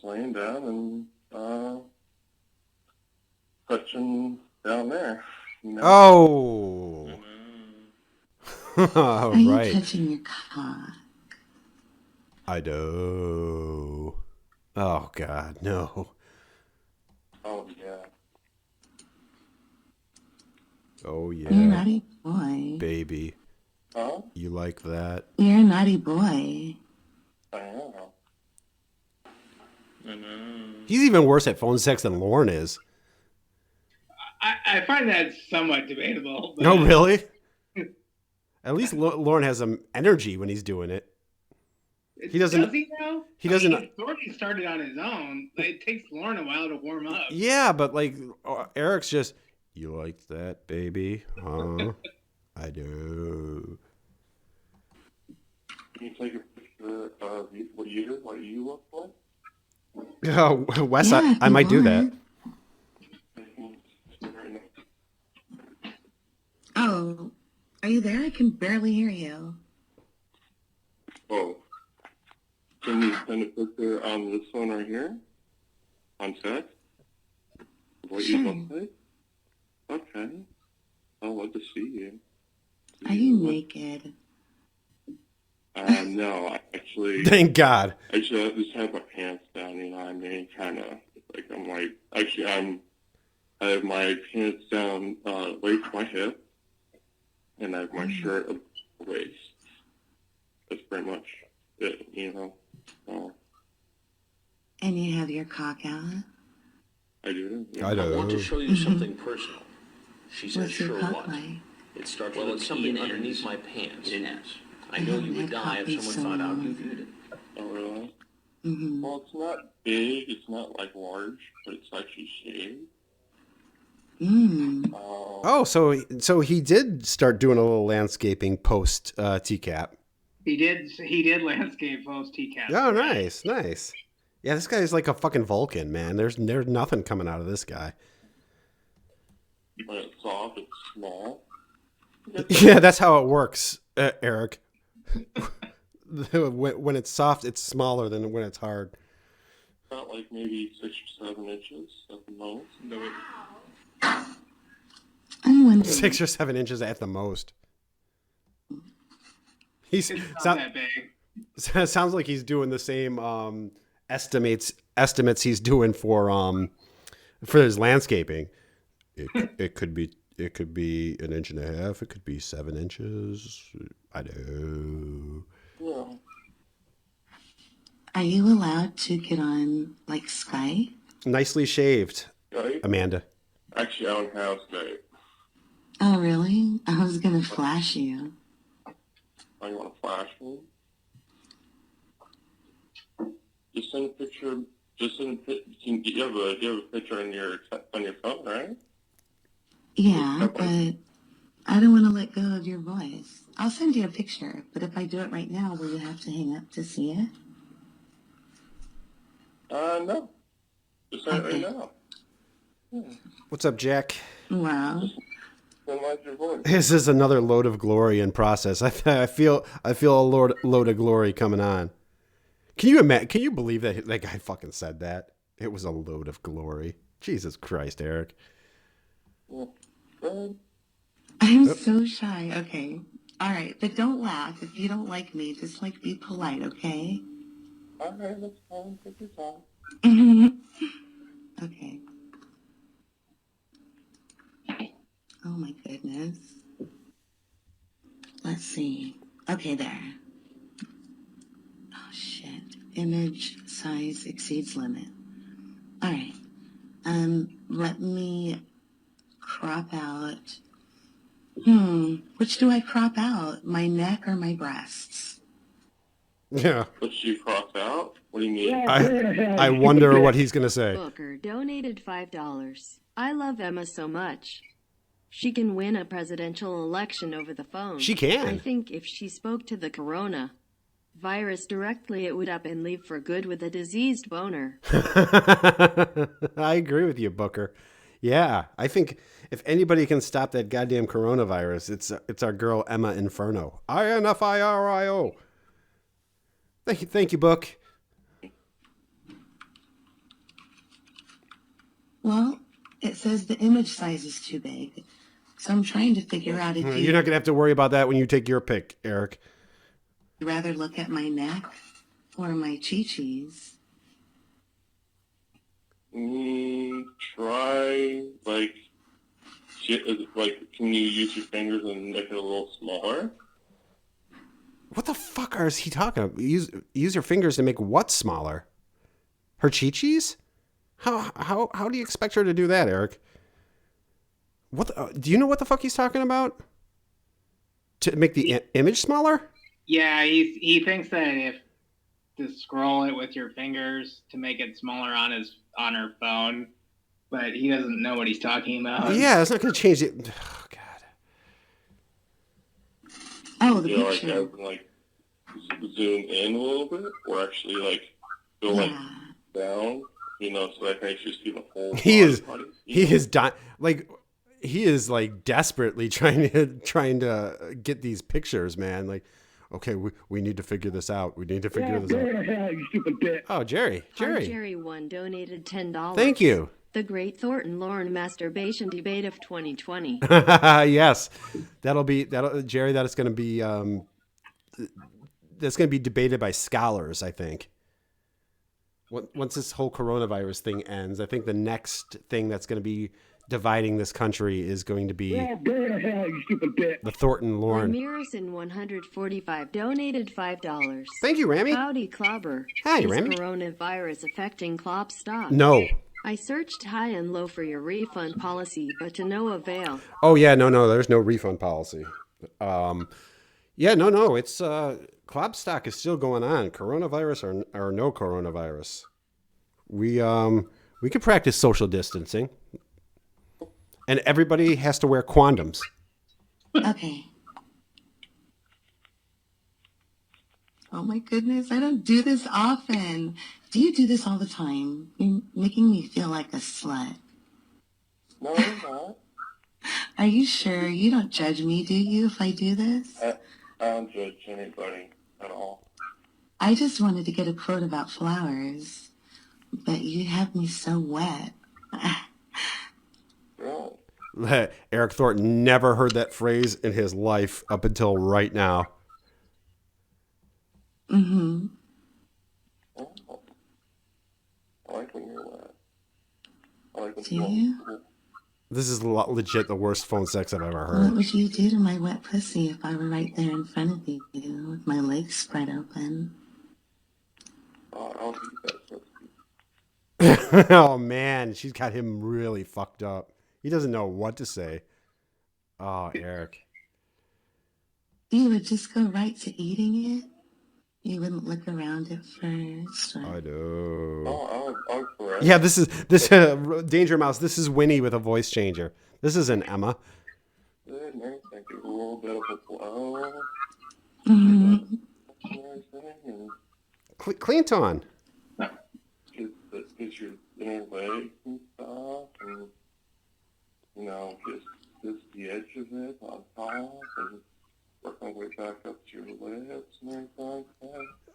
laying down and touching down there. You know? Oh. All Are you right. touching your cock? I do. Oh God, no. Oh yeah. Oh yeah. You're a naughty boy. Baby. Huh? You like that? You're a naughty boy. I know. He's even worse at phone sex than Lorne is. I find that somewhat debatable. But No, really? At least Lorne has some energy when he's doing it. He doesn't. Does he now? He doesn't. Thornton started on his own. It takes Lorne a while to warm up. Yeah, but like Eric's just. You like that, baby? Huh? I do. Can you take a picture of what you look like? Oh, Wes, Yeah, I might do that. Oh, are you there? I can barely hear you. Oh. Can you send a picture on this one right here? On text? What you Sure. look like? Okay. I'd love to see you. Are you naked? No, actually. Thank God. I just have my pants down, you know what I mean? Kind of, I have my pants down, way to my hip, and I have my shirt up the waist. That's pretty much it, you know? And you have your cock out? I do. Yeah. I I want to do. show you something personal. She said, What's your sure cock what? like? It starts with it's something underneath my pants. I know you would die if someone found out you viewed it. Oh, really? Mm-hmm. Well, it's not big, it's not, like, large, but it's actually shaved. Mm. Oh, so he did start doing a little landscaping post TCAP. He did landscape post TCAP. Oh, nice. Yeah, this guy's like a fucking Vulcan, man. There's nothing coming out of this guy. When it's soft, it's small. Yeah, that's how it works, Eric. When it's soft, it's smaller than when it's hard. About like maybe 6 or 7 inches at the most. I'm wondering. 6 or 7 inches at the most. He's It's not that big. sounds like he's doing the same estimates he's doing for his landscaping. It could be 1.5 inches. It could be 7 inches. I know. Yeah. Are you allowed to get on, like, Skype? Nicely shaved, Right? Amanda. Actually, I don't have Skype. Oh, really? I was gonna flash you. Oh, you want to flash me? Just send a picture. Just send a picture. You have a picture on your phone, right? Yeah, but I don't want to let go of your voice. I'll send you a picture, but if I do it right now, will you have to hang up to see it? No. Just right now. What's up, Jack? Wow. Your voice. This is another load of glory in process. I feel a load of glory coming on. Can you imagine? Can you believe that that guy fucking said that? It was a load of glory. Jesus Christ, Eric. I'm so shy. Okay. All right. But don't laugh. If you don't like me, just like be polite, okay? Okay, that's fine. Take your time. Okay. Oh my goodness. Let's see. Okay, there. Oh shit. Image size exceeds limit. All right. Let me crop out. Which do I crop out? My neck or my breasts? Yeah. Which you cropped out? What do you mean? I wonder what he's gonna say. Booker donated $5. I love Emma so much. She can win a presidential election over the phone. She can. I think if she spoke to the corona virus directly, it would up and leave for good with a diseased boner. I agree with you, Booker. Yeah, I think if anybody can stop that goddamn coronavirus, it's our girl Emma Inferno. INFIRIO. Thank you, Book. Well, it says the image size is too big. So I'm trying to figure out if You're not going to have to worry about that when you take your pick, Eric. you'd rather look at my neck or my chi-chis. Try, can you use your fingers and make it a little smaller? What the fuck is he talking about? Use your fingers to make what smaller? Her chi-chis? How do you expect her to do that, Eric? Do you know what the fuck he's talking about? To make the image smaller? Yeah, he thinks that if to scroll it with your fingers to make it smaller on her phone, but he doesn't know what he's talking about. Yeah, it's not going to change it. Oh, God. Oh, the Yeah, picture. Zoom in a little bit, or actually go down, so that makes you see the whole body. He is desperately trying to get these pictures, man. Like, okay, we need to figure this out. We need to figure this out. Go to hell, you stupid bitch. Oh, Jerry. HardJerry 1 donated $10. Thank you. The Great Thornton Lorne Masturbation Debate of 2020. Yes, Jerry. That is going to be that's going to be debated by scholars, I think. Once this whole coronavirus thing ends, I think the next thing that's going to be dividing this country is going to be Go to hell, you stupid bitch. the Thornton Lorne. Ramirez 145 donated $5. Thank you, Rami. Howdy, Clobber. Hi, Is Rami. coronavirus affecting Clop stock? No. I searched high and low for your refund policy, but to no avail. Oh yeah, no. There's no refund policy. Yeah, no. It's Clop stock is still going on. Coronavirus or no coronavirus. We can practice social distancing. And everybody has to wear condoms. Okay. Oh my goodness, I don't do this often. Do you do this all the time? You're making me feel like a slut. No, I'm not. Are you sure? You don't judge me, do you, if I do this? I don't judge anybody at all. I just wanted to get a quote about flowers, but you have me so wet. Right. Eric Thornton never heard that phrase in his life up until right now. Mm-hmm. Oh. I like when you're wet. I like when Do you're you? wet. This is legit the worst phone sex I've ever heard. What would you do to my wet pussy if I were right there in front of you with my legs spread open? I'll do that. Oh man, she's got him really fucked up. He doesn't know what to say. Oh, Eric. You would just go right to eating it? You wouldn't look around at first? Or... I do. I'll correct. Yeah, this Danger Mouse. This is Winnie with a voice changer. This isn't Emma. Good, nice. Thank you. A little bit of a flow. Mm-hmm. Cleanton. Just work my way back up to your lips and everything like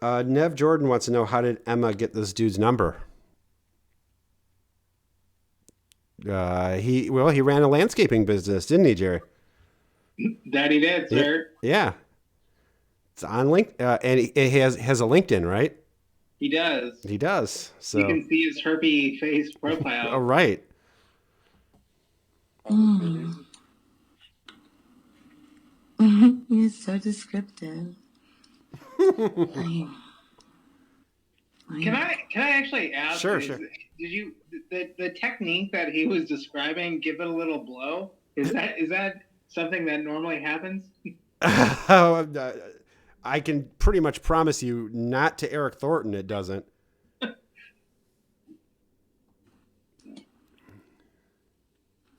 that. Nev Jordan wants to know, how did Emma get this dude's number? He ran a landscaping business, didn't he, Jerry? That he did, sir. Yeah. It's on and it has a LinkedIn, right? He does. He does. So you can see his herpy face profile. All right. You're so descriptive. Can I actually ask? Sure. Did you the technique that he was describing? Give it a little blow. Is that something that normally happens? I can pretty much promise you, not to Eric Thornton, it doesn't.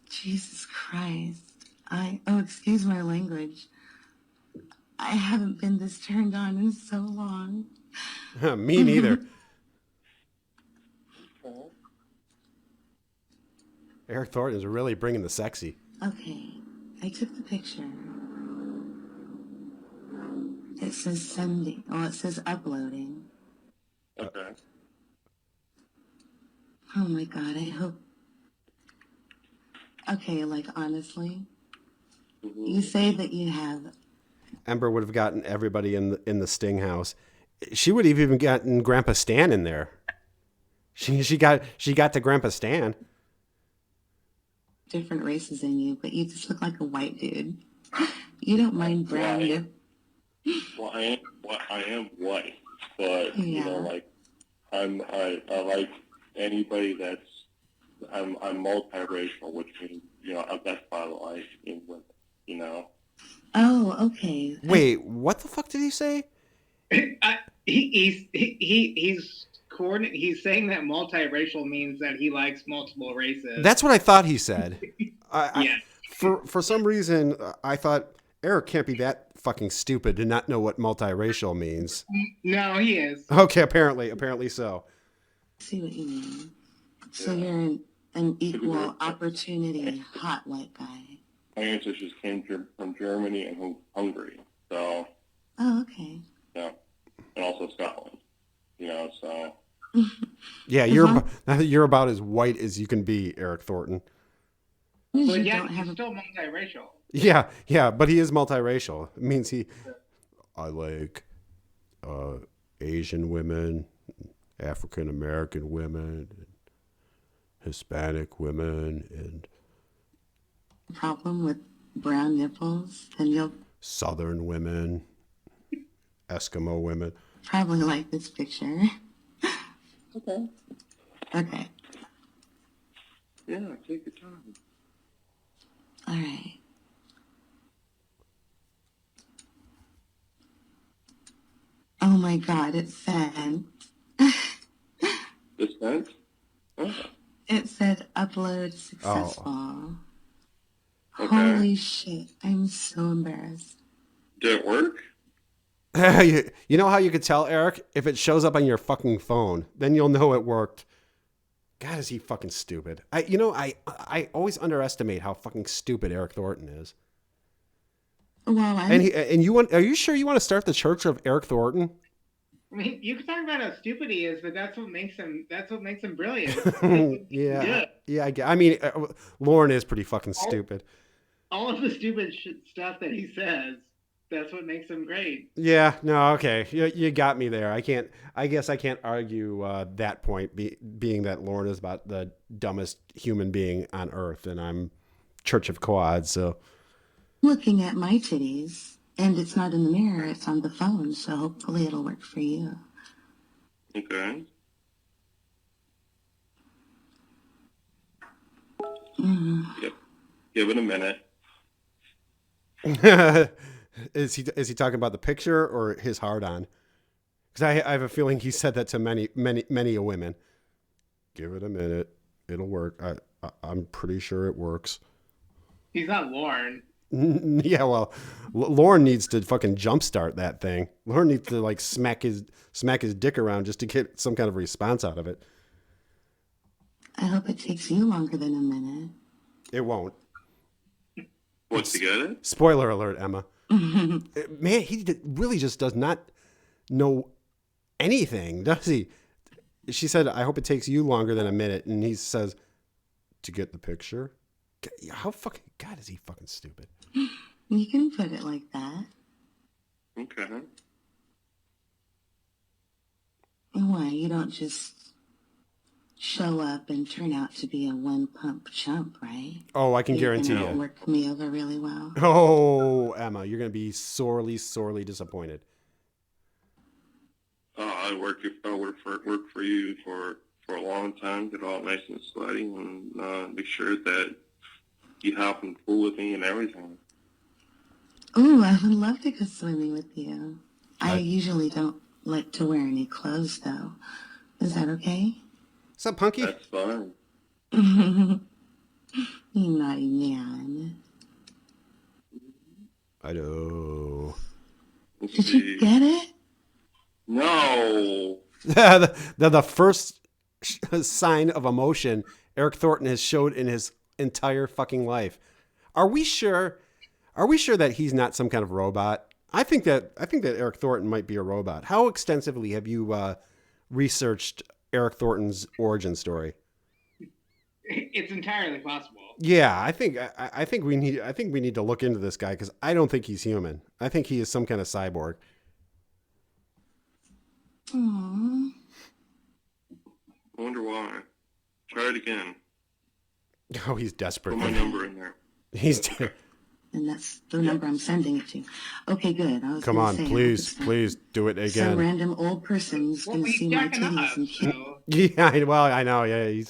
Jesus Christ. Excuse my language. I haven't been this turned on in so long. Me neither. Eric Thornton is really bringing the sexy. Okay, I took the picture. It says sending. Oh, it says uploading. Okay. Oh my God, I hope. Okay, like honestly, you say that you have. Ember would have gotten everybody in the Sting house. She would have even gotten Grandpa Stan in there. She got to Grandpa Stan. Different races in you, but you just look like a white dude. You don't mind brown. Well, I am white, but you know, like I like anybody that's I'm multiracial, which means, you know, that's why I like women, you know. Oh, okay. Wait, what the fuck did he say? He's saying that multiracial means that he likes multiple races. That's what I thought he said. Yeah. For some reason, I thought Eric can't be that fucking stupid to not know what multiracial means. No, he is. Okay, apparently so. I see what you mean. So you're an equal opportunity hot white guy. My ancestors came from Germany and Hungary, so. Oh, okay. Yeah, and also Scotland, you know. So. Yeah, you're about as white as you can be, Eric Thornton. But yeah, he's still multiracial. Yeah, but he is multiracial. It means I like Asian women, African American women, Hispanic women, and problem with brown nipples, and you'll Southern women, Eskimo women. Probably like this picture. Okay. Okay. Yeah, take your time. All right. Oh my God, it's sent. It's sent? Oh. It said upload successful. Oh. Holy Okay. shit, I'm so embarrassed. Did it work? You know how you could tell, Eric? If it shows up on your fucking phone, then you'll know it worked. God, is he fucking stupid. I always underestimate how fucking stupid Eric Thornton is. Well, are you sure you want to start the Church of Eric Thornton? I mean, you can talk about how stupid he is, but that's what makes him brilliant. Yeah. I mean, Lauren is pretty fucking stupid. All of the stupid stuff that he says, that's what makes him great. Yeah, no, okay. You got me there. I guess I can't argue that point, being that Lauren is about the dumbest human being on earth, and I'm Church of Quad, so. Looking at my titties, and it's not in the mirror, it's on the phone, so hopefully it'll work for you. Okay. Yep. Give it a minute. Is he talking about the picture or his hard on? Because I have a feeling he said that to many a women. Give it a minute, it'll work. I'm pretty sure it works. He's not Lauren. Yeah, well, Lauren needs to fucking jumpstart that thing. Lauren needs to like smack his dick around just to get some kind of response out of it. I hope it takes you longer than a minute. It won't. What, to get it? Spoiler alert, Emma. Man, he really just does not know anything, does he? She said, I hope it takes you longer than a minute. And he says, to get the picture? How fucking, God, is he fucking stupid? You can put it like that. Okay. Why, you don't just show up and turn out to be a one-pump chump, right? Oh, I can guarantee you. you. Work me over really well. Oh, Emma, you're going to be sorely, sorely disappointed. I worked for you for a long time, get all nice and sweaty, and make sure that you hop in the pool with me and everything. Oh, I would love to go swimming with you. I usually don't like to wear any clothes, though. Is that okay? What's up, Punky? That's fine. You naughty man. I know. Did you get it? No. the first sign of emotion Eric Thornton has showed in his entire fucking life. Are we sure that he's not some kind of robot? I think that Eric Thornton might be a robot. How extensively have you researched Eric Thornton's origin story? It's entirely possible. Yeah, I think we need to look into this guy because I don't think he's human. I think he is some kind of cyborg. Aww. I wonder why. Try it again. Oh, he's desperate. Put my number in there. And that's the number I'm sending it to. Okay, good. Come on, please do it again. Some random old person's gonna see my titties and shit. Yeah, well, I know. Yeah,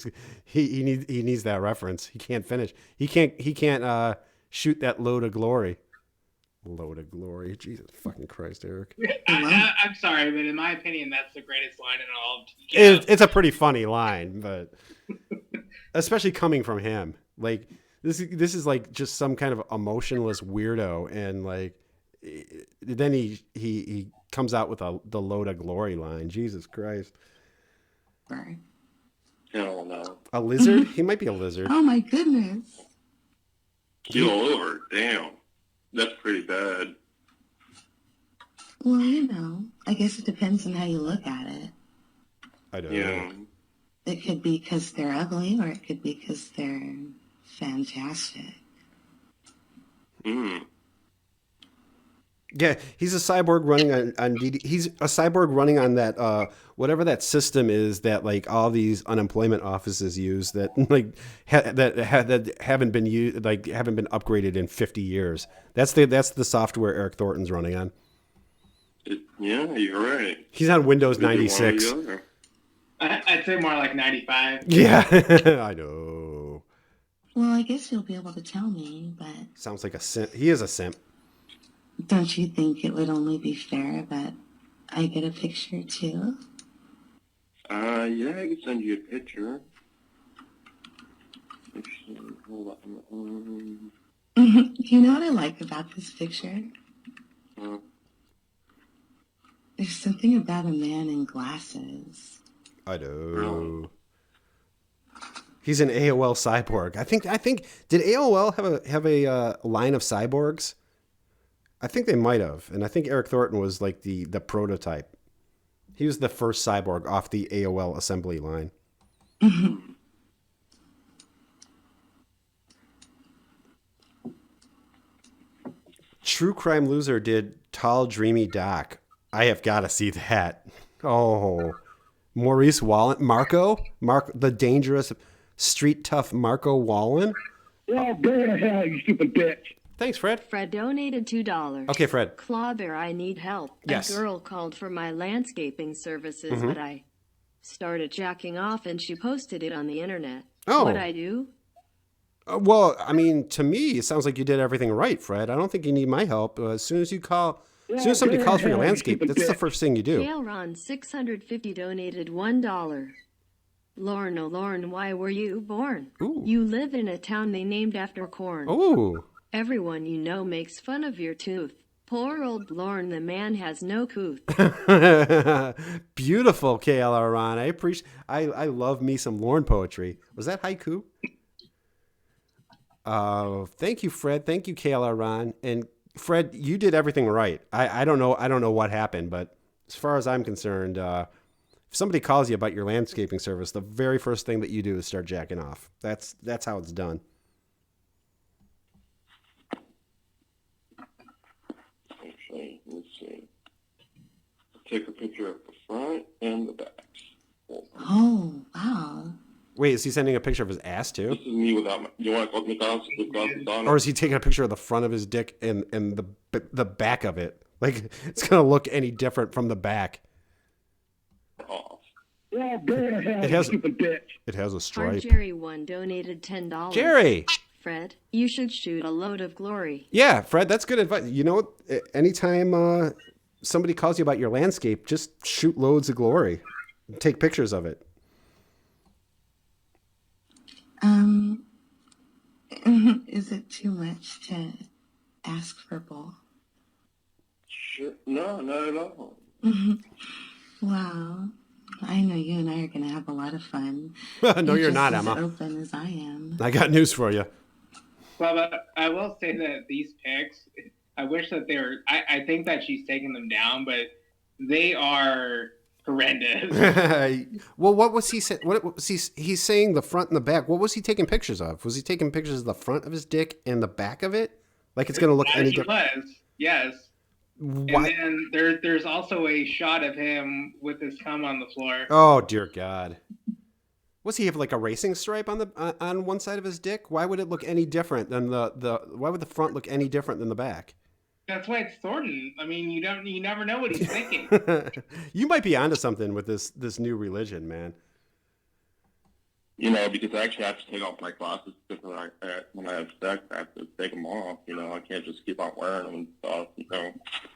he needs that reference. He can't finish. He can't shoot that load of glory. Load of glory. Jesus fucking Christ, Eric. I'm sorry, but in my opinion, that's the greatest line in all of TCAP. It's a pretty funny line, but especially coming from him. Like this is like just some kind of emotionless weirdo, and like then he comes out with the load of glory line. Jesus Christ. Right. Hell no. A lizard? He might be a lizard. Oh my goodness. Keel over. Damn. That's pretty bad. Well, you know, I guess it depends on how you look at it. I don't Yeah. know. It could be because they're ugly, or it could be because they're fantastic. Yeah, he's a cyborg running on DD. He's a cyborg running on that whatever that system is that like all these unemployment offices use that like that haven't been used, like haven't been upgraded in 50 years. That's the software Eric Thornton's running on. Yeah, you're right. He's on Windows 96. I'd say more like 95. Yeah, I know. Well, I guess you'll be able to tell me, but Sounds like a simp. He is a simp. don't you think it would only be fair that I get a picture too? Yeah, I can send you a picture. Hold on. You know what I like about this picture? There's something about a man in glasses. I know. He's an AOL cyborg. I think. Did AOL have a line of cyborgs? I think they might have, and I think Eric Thornton was like the prototype. He was the first cyborg off the AOL assembly line. True Crime Loser did Tall Dreamy Doc. I have got to see that. Oh, Maurice Wallen, Mark, the dangerous street tough Marco Wallen. Well, go to hell, you stupid bitch. Thanks, Fred. Fred donated $2. Okay, Fred. Clawbear, I need help. Yes. A girl called for my landscaping services, but I started jacking off and she posted it on the internet. Oh. What'd I do? Well, I mean, to me, it sounds like you did everything right, Fred. I don't think you need my help. As soon as somebody calls for your landscape, that's the first thing you do. Gail Ron 650 donated $1. Lorne, oh Lorne, why were you born? Ooh. You live in a town they named after corn. Ooh. Everyone you know makes fun of your tooth. Poor old Lorne, the man has no couth. Beautiful, KLR Ron. I appreciate. I love me some Lorne poetry. Was that haiku? Thank you, Fred. Thank you, KLR Ron. And Fred, you did everything right. I don't know what happened, but as far as I'm concerned, if somebody calls you about your landscaping service, the very first thing that you do is start jacking off. That's how it's done. Okay, let's see. Take a picture of the front and the back. Oh, wow. Wait, is he sending a picture of his ass too? This is me without my. You want to go with glasses on? Or is he taking a picture of the front of his dick and the back of it? Like, it's gonna look any different from the back. Off. Well, go to hell, It you has- stupid bitch. It has a stripe. HardJerry 1 donated $10. Jerry. Fred, you should shoot a load of glory. Yeah, Fred, that's good advice. You know what? Anytime somebody calls you about your landscape, just shoot loads of glory. Take pictures of it. Is it too much to ask for both? Sure. No, not at all. Wow. I know you and I are going to have a lot of fun. No, you're just not, as Emma. open as I am. I got news for you. Well, but I will say that these pics, I wish that they were. I think that she's taking them down, but they are horrendous. Well, what was he saying? What was he's saying the front and the back. What was he taking pictures of? Was he taking pictures of the front of his dick and the back of it? Like it's going to look As any he different? was, yes. What? And then there's also a shot of him with his cum on the floor. Oh, dear God. Was he have like a racing stripe on the on one side of his dick? Why would it look any different than the why would the front look any different than the back? That's why it's Thornton. I mean, you never know what he's thinking. You might be onto something with this new religion, man. You know, because I actually have to take off my glasses because when I have sex, I have to take them off. You know, I can't just keep on wearing them and stuff. You know.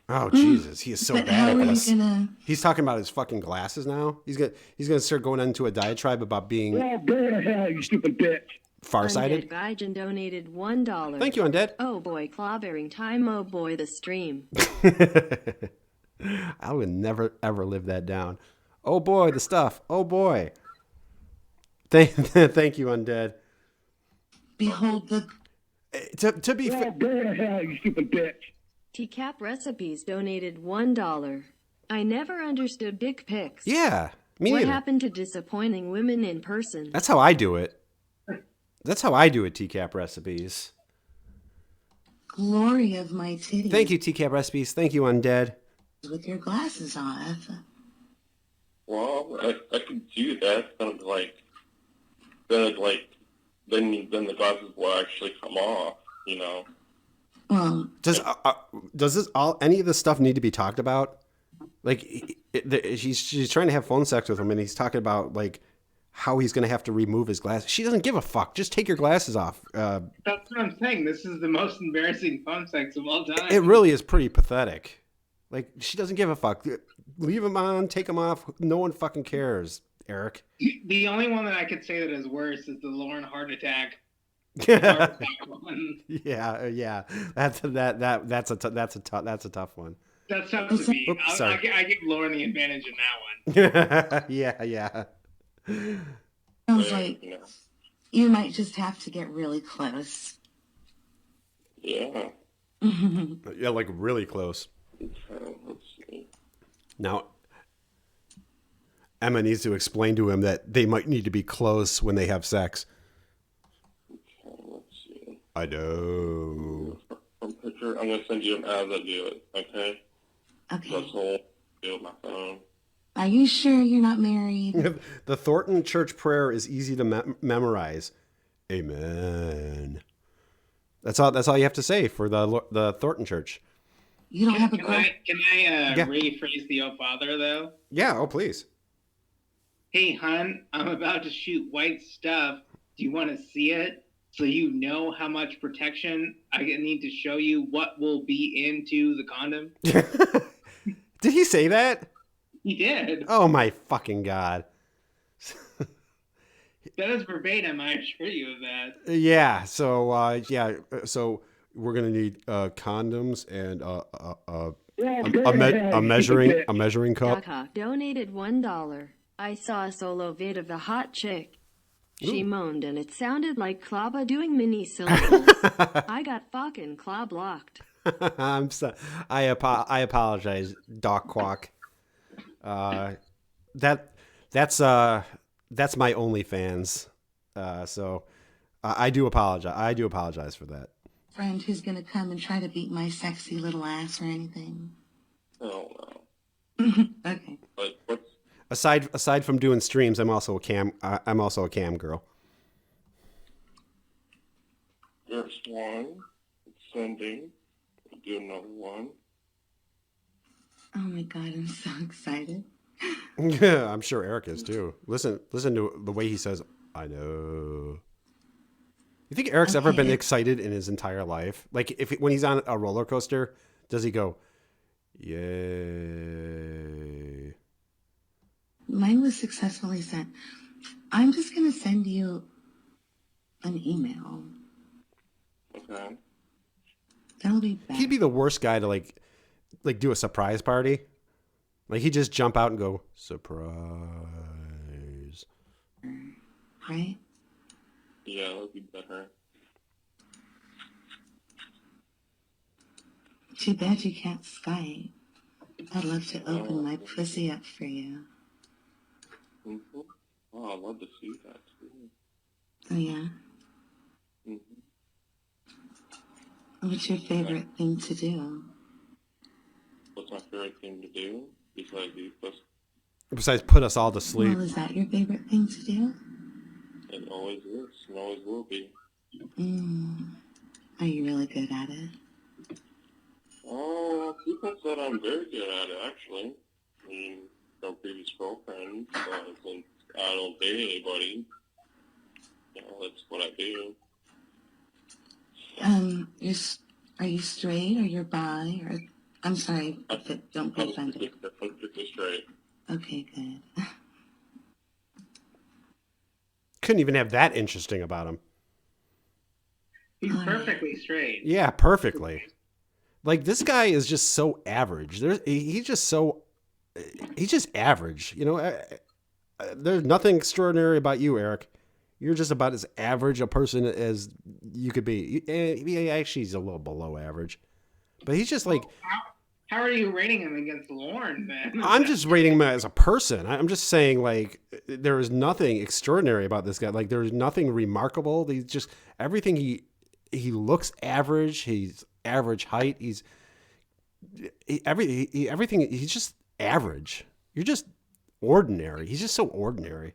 Oh Jesus, he is so But bad how at are you this. gonna? He's talking about his fucking glasses now. He's gonna start going into a diatribe about being Well, go to hell, you stupid bitch. farsighted. Undead Gaijin donated $1. Thank you, Undead. Oh boy, clobbering time. Oh boy, the stream. I would never ever live that down. Oh boy, the stuff. Oh boy. Thank you, Undead. Behold the. To be Well, fair, go to hell, you stupid bitch. TCAP Recipes donated $1. I never understood dick pics. yeah, me What neither. happened to disappointing women in person? That's how I do it. That's how I do it, TCAP Recipes. Glory of my titties. Thank you, TCAP Recipes. Thank you, Undead. With your glasses off. Well, I can do that. Kind of like, then the glasses will actually come off. You know. Well, Does this any of this stuff need to be talked about? Like, she's trying to have phone sex with him, and he's talking about like how he's going to have to remove his glasses. She doesn't give a fuck. Just take your glasses off. That's what I'm saying. This is the most embarrassing phone sex of all time. It really is pretty pathetic. Like, she doesn't give a fuck. Leave them on, take them off. No one fucking cares, Eric. The only one that I could say that is worse is the Lorne heart attack. one. Yeah. That's a tough one. That's tough to beat. Oops, sorry. I give Lorne the advantage in that one. Yeah. sounds like You know. you might just have to get really close. Yeah. Yeah, like really close. Let's see. Now, Emma needs to explain to him that they might need to be close when they have sex. Let's see. I know. From picture, I'm gonna send you an as I do it. Okay. That's Okay. whole deal with my phone. Are you sure you're not married? The Thornton church prayer is easy to memorize. Amen. That's all you have to say for the Thornton church. You don't have a Can girl. I Yeah. rephrase the "Oh Father" though? Yeah. Oh, please. Hey, hun, I'm about to shoot white stuff. Do you want to see it? So you know how much protection I need to show you what will be into the condom? Did he say that? He did. Oh my fucking God. That is verbatim, I assure you of that. Yeah. So So we're gonna need condoms and Well, go to hell, a you measuring stupid bitch. a measuring cup. Kaka donated $1. I saw a solo vid of the hot chick. She moaned and it sounded like Klaba doing mini syllables. I got fucking Klob locked. I'm so, I apologize, Doc Quack. That's my OnlyFans. So I do apologize. I do apologize for that. Friend who's gonna come and try to beat my sexy little ass or anything. Oh no. Okay. But what's Aside from doing streams, I'm also a cam girl. there's one sending? Do another one. Oh my god, I'm so excited. Yeah, I'm sure Eric is too. Listen to the way he says, "I know." You think Eric's ever been excited in his entire life? Like when he's on a roller coaster, does he go, "Yay"? Mine was successfully sent. I'm just gonna send you an email. Okay. That'll be bad. He'd be the worst guy to like do a surprise party. Like he'd just jump out and go, "Surprise." Right? Yeah, that would be better. Too bad you can't Skype. I'd love to open my pussy up for you. Mm-hmm. Oh, I'd love to see that too. Oh yeah? Mm-hmm. What's your favorite thing to do? What's my favorite thing to do besides eat pussy? Besides put us all to sleep. Well, is that your favorite thing to do? It always is and always will be. Are you really good at it? Oh, people said I'm very good at it, actually. I mean, no previous girlfriend, since I don't date anybody, that's what I do. Are you straight or you're bi? Or I'm sorry, don't be offended. I'm strictly straight. Okay, good. Couldn't even have that interesting about him. He's perfectly straight. Yeah, perfectly. Like this guy is just so average. He's just average. You know, there's nothing extraordinary about you, Eric. You're just about as average a person as you could be. Actually, he's a little below average, but he's just like. How are you rating him against Lorne, man? I'm just rating him as a person. I'm just saying, like, there is nothing extraordinary about this guy. Like, there's nothing remarkable. He's just everything. He looks average. He's average height. Everything. He's just average. You're just ordinary. He's just so ordinary.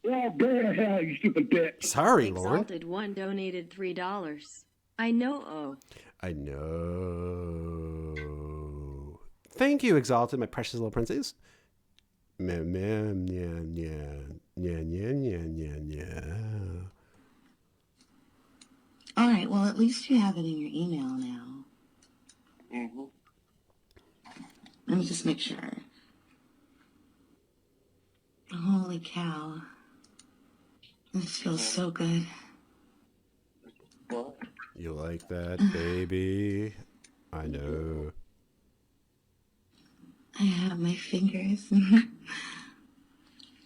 Well, go to hell, you stupid bitch. Sorry, Lorne. Exalted One donated $3. I know. I know. Thank you, Exalted, my precious little princess. All right, well, at least you have it in your email now. Mm-hmm. Let me just make sure. Holy cow. This feels so good. What? You like that, baby? I know. I have my fingers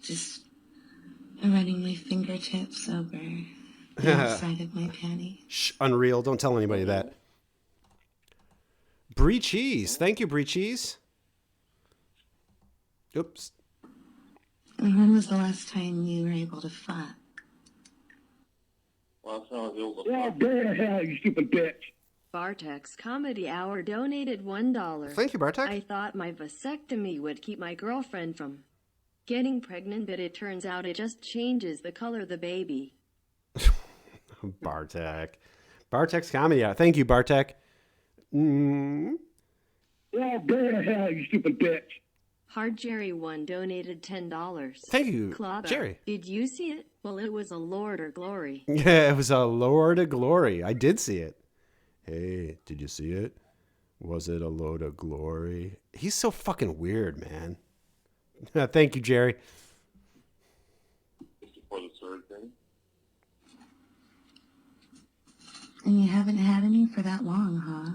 just running my fingertips over the inside of my panty. Shh, unreal. Don't tell anybody that. Brie Cheese. Thank you, Brie Cheese. Oops. And when was the last time you were able to fuck? Last time I was able to Well, go to hell, you stupid bitch. Bartek's Comedy Hour donated $1. Thank you, Bartek. I thought my vasectomy would keep my girlfriend from getting pregnant, but it turns out it just changes the color of the baby. Bartek. Bartek's Comedy Hour. Thank you, Bartek. Well, go to hell, you stupid bitch. HardJerry 1 donated $10. Thank you, Claudia, Jerry. did you see it? Well, it was a Lord or Glory. Yeah, it was a load of glory. I did see it. Hey, did you see it? Was it a load of glory? He's so fucking weird, man. Thank you, Jerry. before the surgery. And you haven't had any for that long, huh?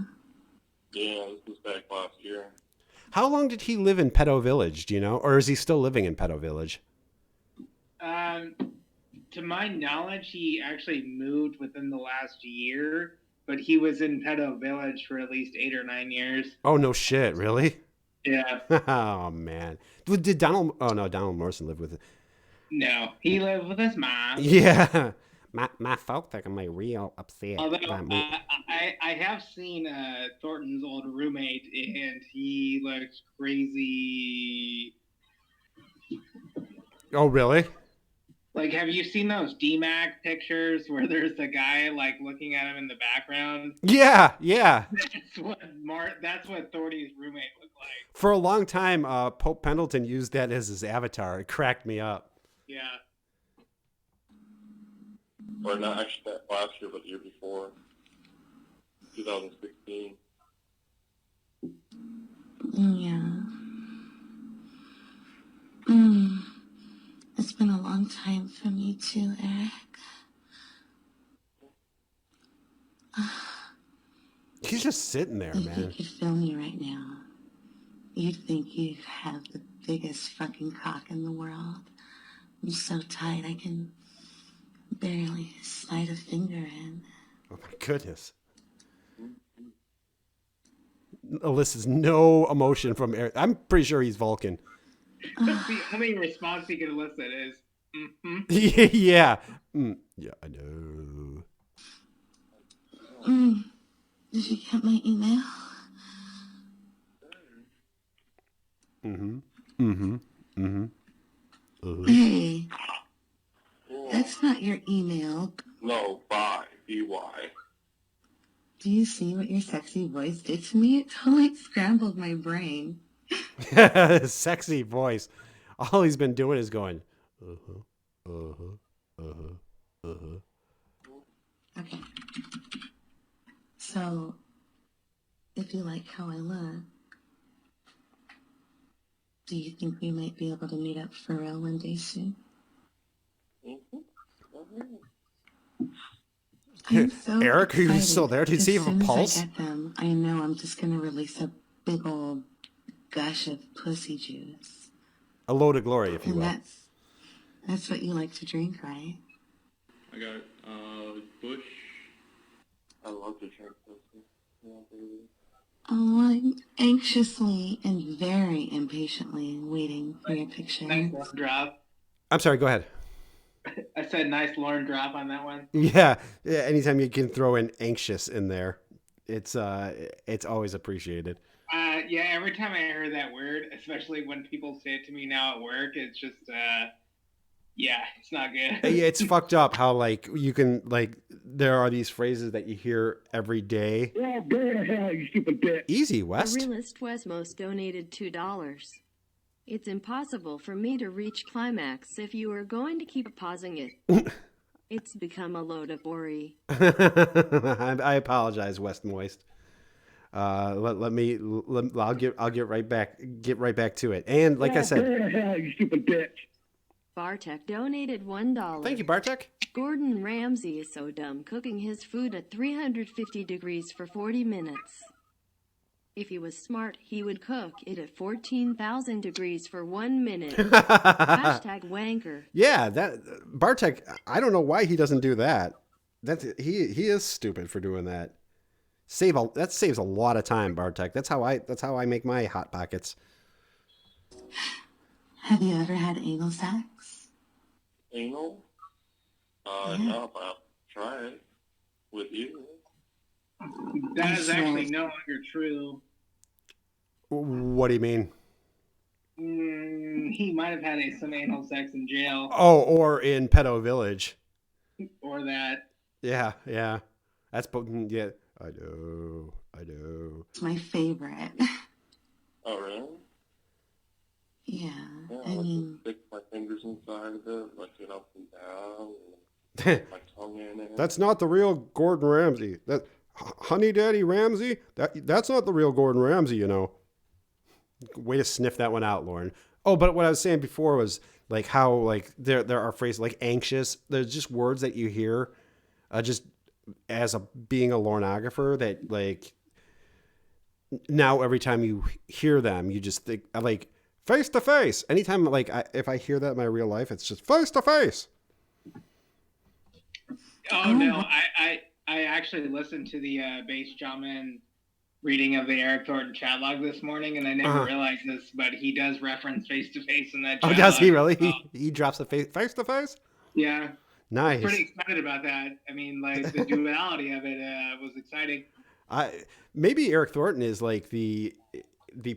Yeah, this was back last year. How long did he live in Peto Village, do you know? Or is he still living in Peto Village? to my knowledge, he actually moved within the last year, but he was in Peto Village for at least 8 or 9 years. Oh, no shit. Really? Yeah. Oh, man. Did Donald... Oh, no, Donald Morrison lived with it. No, he lived with his mom. Yeah. My folks are going to be real upset. Although I have seen Thornton's old roommate, and he looks crazy. Oh, really? Like, have you seen those DMAC pictures where there's a guy like looking at him in the background? Yeah. That's what Thornton's roommate looked like. For a long time, Pope Pendleton used that as his avatar. It cracked me up. Yeah. Or not actually that last year, but the year before, 2016. Yeah. It's been a long time for me too, Eric. He's just sitting there, If man. you could feel me right now, you'd think you have the biggest fucking cock in the world. I'm so tight I can barely slide a finger in. Oh, my goodness. Elicits no emotion from Eric. I'm pretty sure he's Vulcan. The only response he can elicit is, mm-hmm. Yeah. Yeah, I know. Did you get my email? Hey, that's not your email. No, B-Y. Do you see what your sexy voice did to me? It totally scrambled my brain. Sexy voice. All he's been doing is going, Okay. So, if you like how I look, do you think we might be able to meet up for real one day soon? I'm so Eric, are you excited. still there? Did you have a pulse? As soon as I get them, I know I'm just going to release a big old gush of pussy juice. A load of glory, if you And will. that's what you like to drink, right? I got Bush. I love to drink pussy. Yeah, baby. Oh, I'm anxiously and very impatiently waiting for your picture. Nice Lauren drop. I'm sorry, go ahead. I said nice Lauren drop on that one. Yeah, anytime you can throw in anxious in there, it's always appreciated. Yeah, every time I hear that word, especially when people say it to me now at work, it's just, yeah, it's not good. It's fucked up how, like, you can, like, there are these phrases that you hear every day. Yeah, go to hell, you stupid bitch. Easy, The West. realist Westmost donated $2. It's impossible for me to reach climax if you are going to keep pausing it. It's become a load of worry. I apologize, West Moist. I'll get right back to it. And like I said, go to hell, you stupid bitch. Bartek donated $1. Thank you, Bartek. Gordon Ramsay is so dumb cooking his food at 350 degrees for 40 minutes. If he was smart, he would cook it at 14,000 degrees for 1 minute. Hashtag wanker. Yeah, that Bartek. I don't know why he doesn't do that. He is stupid for doing that. That saves a lot of time, Bartek. That's how I make my hot pockets. Have you ever had anal sex? Anal? Yeah. No, but I'll try it with you. That is actually no longer true. What do you mean? He might have had some anal sex in jail. Oh, or in Peto Village. Or that. Yeah. That's yeah. I know. It's my favorite. Oh, really? Yeah, Yeah, I mean, stick my fingers inside of it, like it up and down, and my tongue in it. That's not the real Gordon Ramsay. That Honey Daddy Ramsay. That's not the real Gordon Ramsay, you know. Way to sniff that one out, Lauren. Oh, but what I was saying before was like how like there are phrases like anxious. There's just words that you hear, just as being a Lorne-ographer that like now every time you hear them, you just think like face to face. Anytime like if I hear that in my real life, it's just face to face. Oh no, I actually listened to the bass drumming reading of the Eric Thornton chat log this morning, and I never realized this, but he does reference face to face in that chat log. Oh, does he really? He drops the face to face? Yeah. Nice. I was pretty excited about that. I mean, like the duality of it was exciting. Maybe Eric Thornton is like the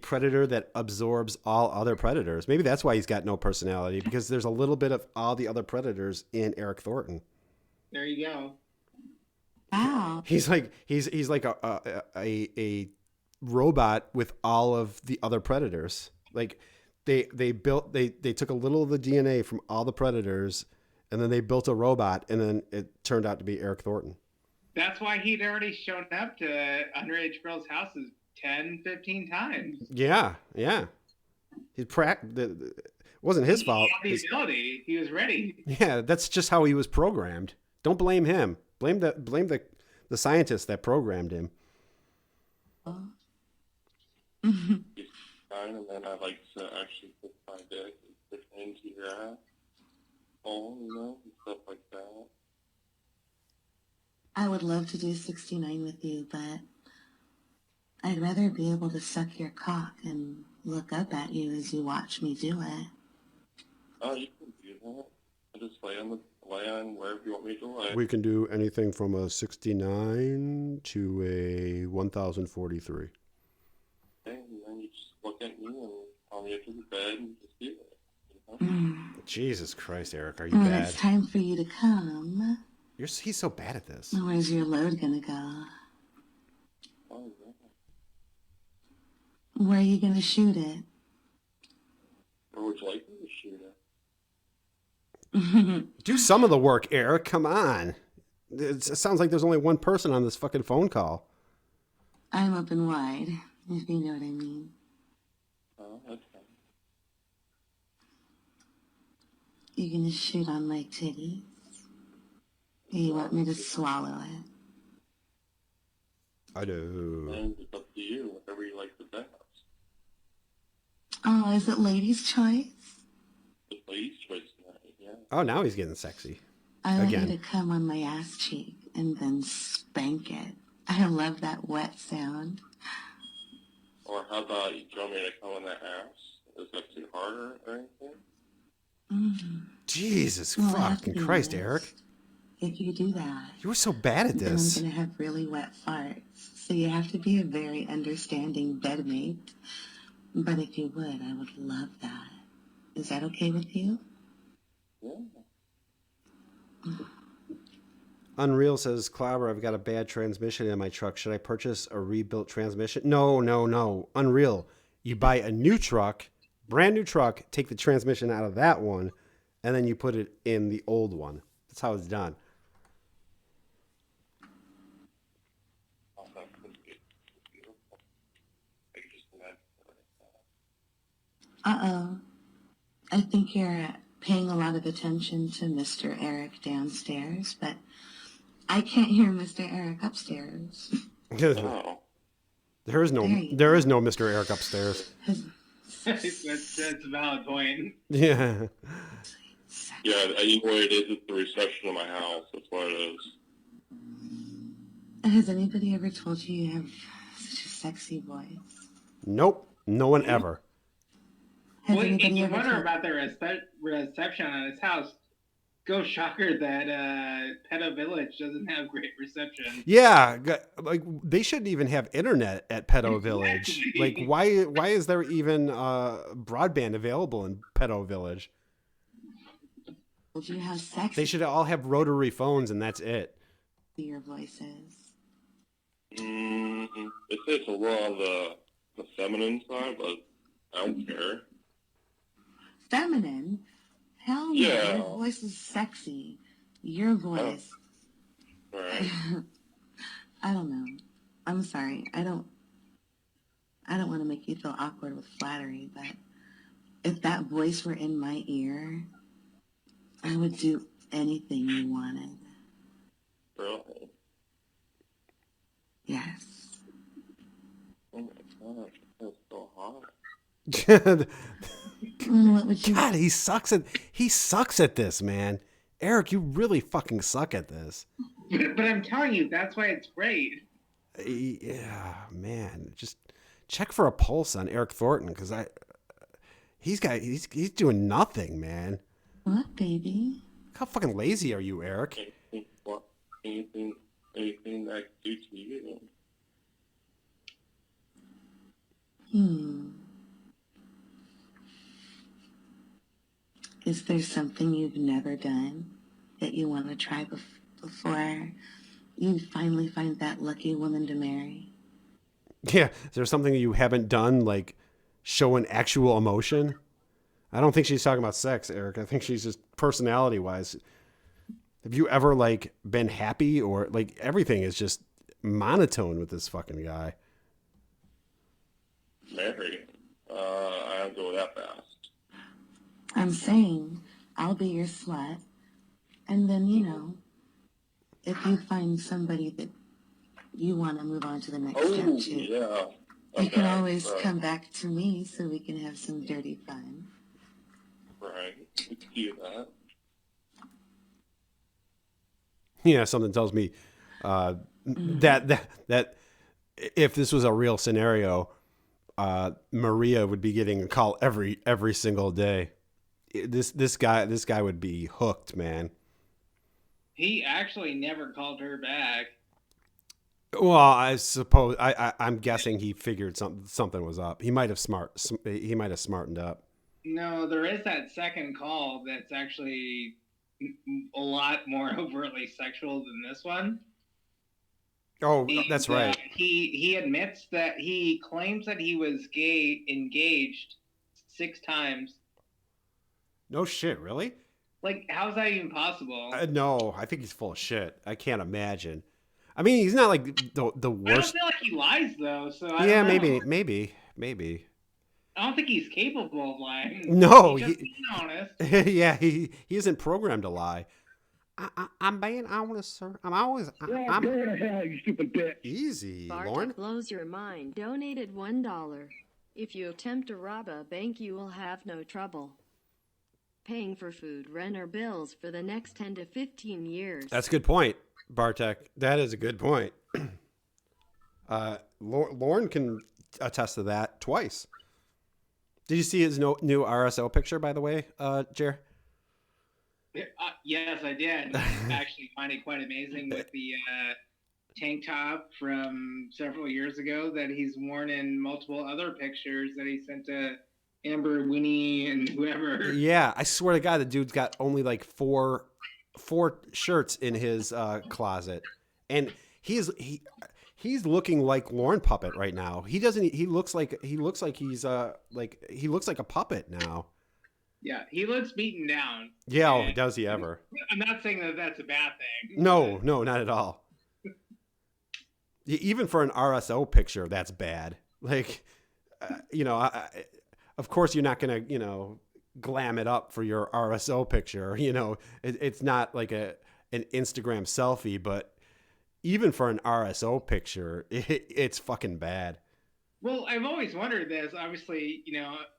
predator that absorbs all other predators. Maybe that's why he's got no personality, because there's a little bit of all the other predators in Eric Thornton. There you go. Wow. He's like a robot with all of the other predators. Like they took a little of the DNA from all the predators, and then they built a robot, and then it turned out to be Eric Thornton. That's why he'd already shown up to underage girls' houses 10, 15 times. Yeah. He it wasn't his fault. He had the ability. He was ready. Yeah, that's just how he was programmed. Don't blame him. Blame the scientist that programmed him. And then I like to actually put my dick into your ass. And stuff like that. I would love to do 69 with you, but I'd rather be able to suck your cock and look up at you as you watch me do it. Oh, you can do that. I just lay on wherever you want me to lay. We can do anything from a 69 to a 1043. Okay, and then you just look at me and on the edge of the bed and just do it. Jesus Christ, Eric, are you when bad? It's time for you to come. He's so bad at this. Where's your load gonna go? Oh, yeah. Where are you gonna shoot it? Where would you like me to shoot it? Do some of the work, Eric. Come on. It sounds like there's only one person on this fucking phone call. I'm up and wide, if you know what I mean. Oh, that's fine. You gonna shoot on my titties? Or you want me to swallow it? I do. And it's up to you, whatever you like the best. Oh, is it ladies' choice? It's ladies' choice tonight, yeah. Oh, now he's getting sexy. I want Again. you to come on my ass cheek and then spank it. I love that wet sound. Or how about you want me to come on that ass? Is that too hard or anything? Jesus Well, I have to fucking be Christ, honest. Eric. If you do that, You were so bad at then this. I'm gonna have really wet farts. So you have to be a very understanding bedmate. But if you would, I would love that. Is that okay with you? Yeah. Unreal says, Clobber, I've got a bad transmission in my truck. Should I purchase a rebuilt transmission? No. Unreal. You buy a new truck, brand new truck, take the transmission out of that one, and then you put it in the old one. That's how it's done. Oh, that would be beautiful. I could just imagine it. Uh-oh. I think you're paying a lot of attention to Mr. Eric downstairs, but I can't hear Mr. Eric upstairs. Oh. There is no Mr. Eric upstairs. That's a valid point. Yeah. Yeah, you know what it is? It's the reception of my house. That's what it is. Has anybody ever told you you have such a sexy voice? Nope. No one ever. Has Well, if anybody you ever wonder told- about the reception on his house, go shocker that Peto Village doesn't have great reception. Yeah, like they shouldn't even have internet at Peto Village. Like, why is there even broadband available in Peto Village? told you how sexy They should all have rotary phones, and that's it. your voice is? They say it's a little on the feminine side, but I don't care. Feminine? Hell no. Yeah. Your voice is sexy. Your voice. Right. I don't know. I'm sorry. I don't want to make you feel awkward with flattery, but if that voice were in my ear, I would do anything you wanted. Really? Yes. Oh my gosh, that's so hot. What would you... God, he sucks at this, man. Eric, you really fucking suck at this. But I'm telling you, that's why it's great. Yeah, man. Just check for a pulse on Eric Thornton because he's doing nothing, man. What, baby? How fucking lazy are you, Eric? Anything that I could do to you? Is there something you've never done that you want to try before you finally find that lucky woman to marry? Yeah, is there something you haven't done, like show an actual emotion? I don't think she's talking about sex, Eric. I think she's just personality-wise. Have you ever like been happy or like everything is just monotone with this fucking guy? Marry. I don't go that fast. I'm saying I'll be your slut, and then, you know, if you find somebody that you want to move on to the next step to, yeah. you can always come back to me so we can have some dirty fun. Right. We can do that. Yeah, something tells me that if this was a real scenario, Maria would be getting a call every single day. This guy would be hooked, man. He actually never called her back. Well, I suppose I'm guessing he figured something was up. He might have smartened up. No, there is that second call that's actually a lot more overtly sexual than this one. Oh, And, that's right. He admits that he claims that he was engaged 6 times. No shit, really? Like, how's that even possible? No, I think he's full of shit. I can't imagine. I mean, he's not like the worst. I don't feel like he lies though. So I Yeah, don't know. maybe. I don't think he's capable of lying. No, he's just being honest. Yeah, he isn't programmed to lie. I'm being honest, sir. I'm always. Go to hell, you stupid bitch. Easy, Bartek Lauren. blows your mind. Donated $1. If you attempt to rob a bank, you will have no trouble paying for food, rent, or bills for the next 10 to 15 years. That's a good point, Bartek. That is a good point. Lauren can attest to that twice. Did you see his new RSO picture, by the way, Jer? Yes, I did. I actually find it quite amazing with the tank top from several years ago that he's worn in multiple other pictures that he sent to Amber, Winnie, and whoever. Yeah, I swear to God, the dude's got only like four shirts in his closet, and he's looking like Lauren Puppet right now. He doesn't. He looks like he's he looks like a puppet now. Yeah, he looks beaten down. Yeah, oh, does he ever? I'm not saying that that's a bad thing. No, not at all. Even for an RSO picture, that's bad. Like, of course you're not going to, glam it up for your RSO picture. It's not like an Instagram selfie, but even for an RSO picture, it's fucking bad. Well, I've always wondered this. Obviously,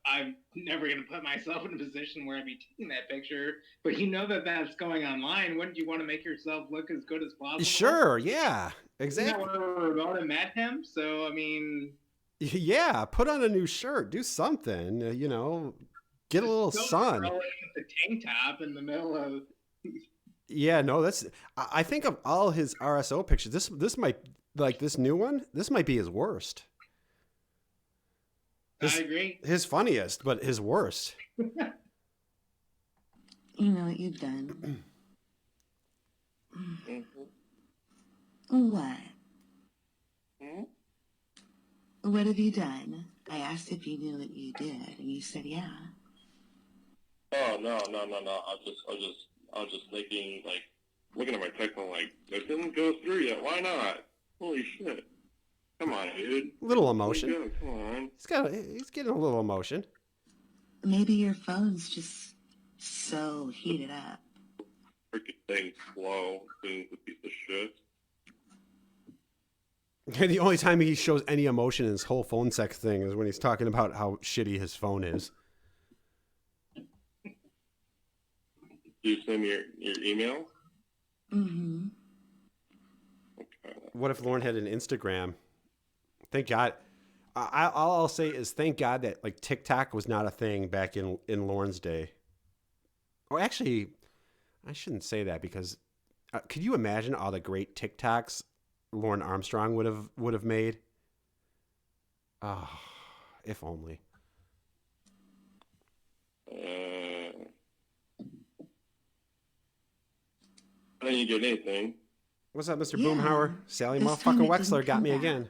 I'm never going to put myself in a position where I'd be taking that picture, but that that's going online. Wouldn't you want to make yourself look as good as possible? Sure, yeah, exactly. Ramona met him, so I mean... Yeah, put on a new shirt, do something, get a little sun. With the tank top in the middle of... Yeah, no, I think of all his RSO pictures, this might, like this new one, this might be his worst. I agree. His funniest, but his worst. You know what you've done? What? What have you done? I asked if you knew what you did, and you said yeah. Oh no! I was just thinking, like, looking at my text, I'm like, it didn't go through yet. Why not? Holy shit! Come on, dude. Little emotion. Come on. He's getting a little emotion. Maybe your phone's just so heated up. Freaking thing's slow. Thing's a piece of shit. The only time he shows any emotion in his whole phone sex thing is when he's talking about how shitty his phone is. Do you send me your email? Mm-hmm. What if Lorne had an Instagram? Thank God. All I'll say is thank God that like TikTok was not a thing back in Lorne's day. Or actually, I shouldn't say that because could you imagine all the great TikToks Lorne Armstrong would have made? Oh, if only. I didn't get anything. What's up, Mr. Yeah, Boomhauer? Sally this time motherfucking it Wexler didn't got come me back. again.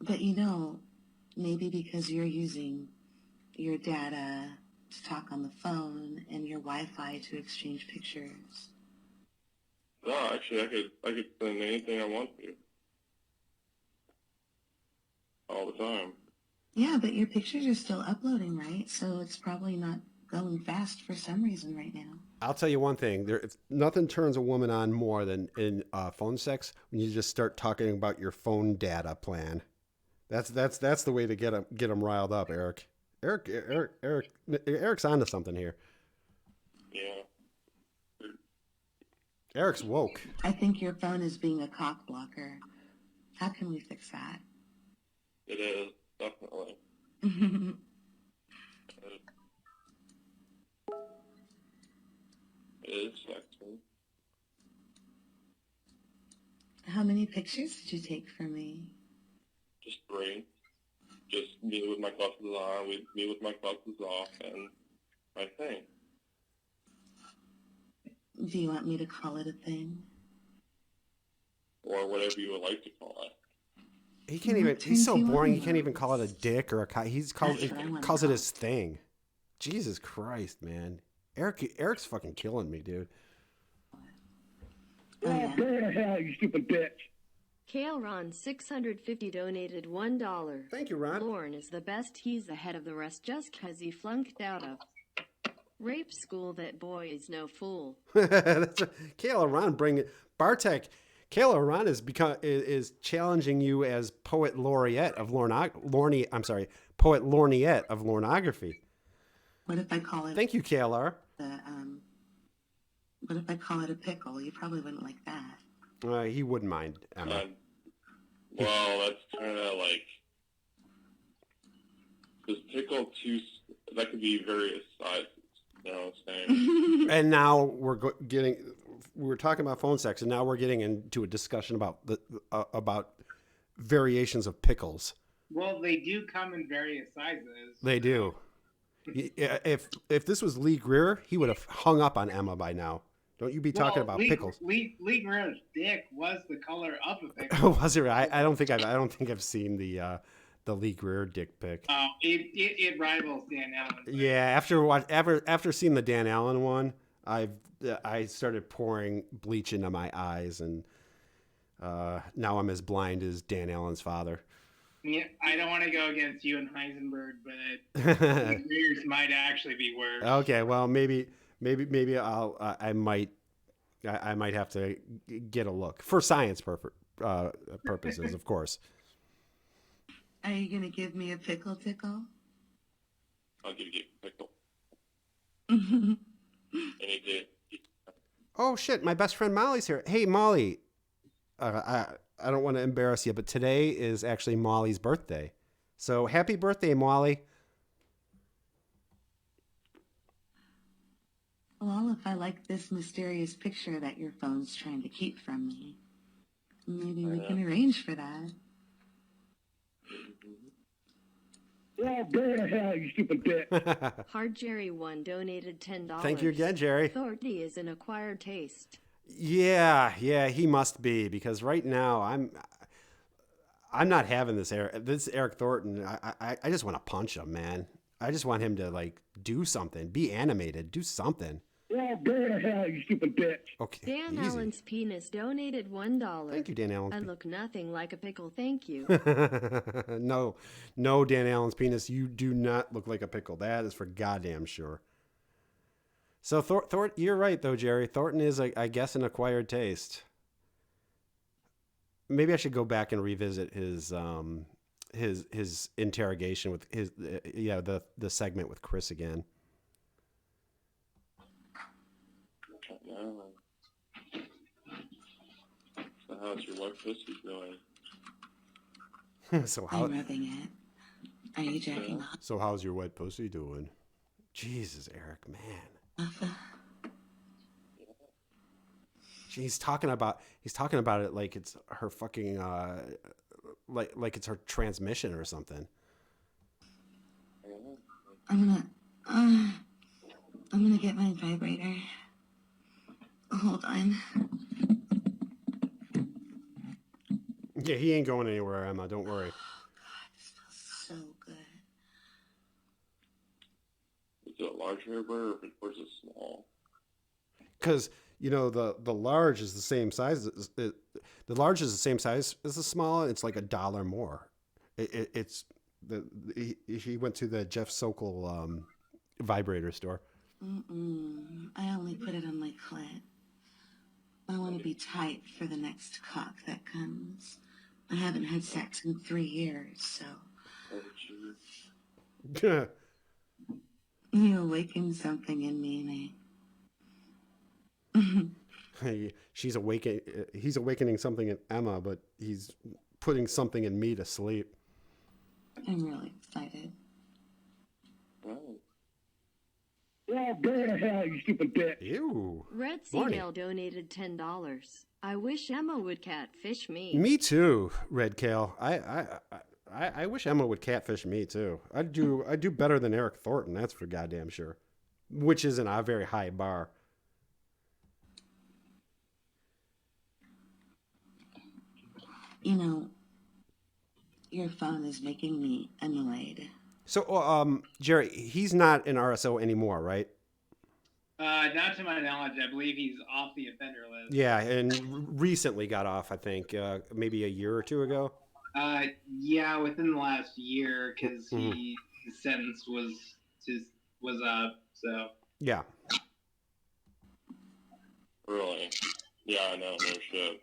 But maybe because you're using your data to talk on the phone and your Wi-Fi to exchange pictures. No, actually, I could send anything I want to. All the time. Yeah, but your pictures are still uploading, right? So it's probably not going fast for some reason right now. I'll tell you one thing. Nothing turns a woman on more than in phone sex when you just start talking about your phone data plan. That's the way to get them riled up, Eric. Eric's onto something here. Yeah. Eric's woke. I think your phone is being a cock blocker. How can we fix that? It is, definitely. It is sexy. How many pictures did you take for me? Just 3. Just me with my glasses on, me with my glasses off, and my thing. Do you want me to call it a thing? Or whatever you would like to call it. He can't even. He's so boring. He can't even call it a dick or a cock. He calls it his thing. Jesus Christ, man. Eric's fucking killing me, dude. Oh, go to hell, you stupid bitch. Kale Ron 650 donated $1. Thank you, Ron. Lorne is the best. He's ahead of the rest just 'cause he flunked out of rape school. That boy is no fool. That's Kayla Ron bring it. Bartek. Kayla Ron is challenging you as poet laureate of poet laureate of Lornography. What if I call it? Thank you, Kayla. What if I call it a pickle? You probably wouldn't like that. He wouldn't mind, Emma. Well, that's kind of like, because pickle too, that could be various sizes. You know what I'm saying? And now we're talking about phone sex, and now we're getting into a discussion about variations of pickles. Well, they do come in various sizes. They do. If this was Lee Greer, he would have hung up on Emma by now. Don't you be talking about pickles? Lee Greer's dick was the color of a pickle. Was it? I don't think I've seen the Lee Greer dick pic. Oh, it rivals Dan Allen. Yeah, after seeing the Dan Allen one, I started pouring bleach into my eyes, and now I'm as blind as Dan Allen's father. Yeah, I don't want to go against you and Heisenberg, but Greer's might actually be worse. Okay, well maybe I might have to get a look for science purposes, of course. Are you gonna give me a pickle tickle? I'll give you a pickle. Any day. Oh shit, my best friend Molly's here. Hey Molly, I don't want to embarrass you, but today is actually Molly's birthday. So happy birthday, Molly. Well, if I like this mysterious picture that your phone's trying to keep from me, maybe we can arrange for that. Oh, go to hell, you stupid bitch. HardJerry 1 donated $10. Thank you again, Jerry. Thornton is an acquired taste. Yeah, he must be, because right now I'm not having this Eric Thornton. I just want to punch him, man. I just want him to like do something, be animated, do something. Oh, go to hell, you stupid bitch. Okay. Dan easy. Allen's penis donated $1. Thank you, Dan Allen's I penis. look nothing like a pickle, thank you. No, Dan Allen's penis. You do not look like a pickle. That is for goddamn sure. So Thornton, you're right though, Jerry. Thornton is, I guess, an acquired taste. Maybe I should go back and revisit his interrogation with the segment with Chris again. how's your wet pussy doing? So I'm rubbing it. Are you jacking off? So how's your wet pussy doing? Jesus, Eric, man. He's talking about it like it's her fucking like it's her transmission or something. I'm gonna get my vibrator. Hold on. Yeah, he ain't going anywhere, Emma. Don't worry. Oh God, this feels so good. Is it a large hamburger or is it small? Because the large is the same size. The large is the same size as the small. It's like $1 more. He went to the Jeff Sokol vibrator store. I only put it on my clit. I want to be tight for the next cock that comes. I haven't had sex in 3 years, so. You awakened something in me, Hey, he's awakening something in Emma, but he's putting something in me to sleep. I'm really excited. Right. Well, go to hell, you stupid bitch. Ew. Red Seagull donated $10. I wish Emma would catfish me. Me too, Red Kale. I wish Emma would catfish me too. I do better than Eric Thornton, that's for goddamn sure. Which isn't a very high bar. You know, your phone is making me annoyed. So, Jerry, he's not an RSO anymore, right? Not to my knowledge. I believe he's off the offender list. Yeah, and recently got off, I think, maybe a year or two ago. Yeah, within the last year, because his sentence was up. So. Yeah. Really? Yeah, I know. No shit.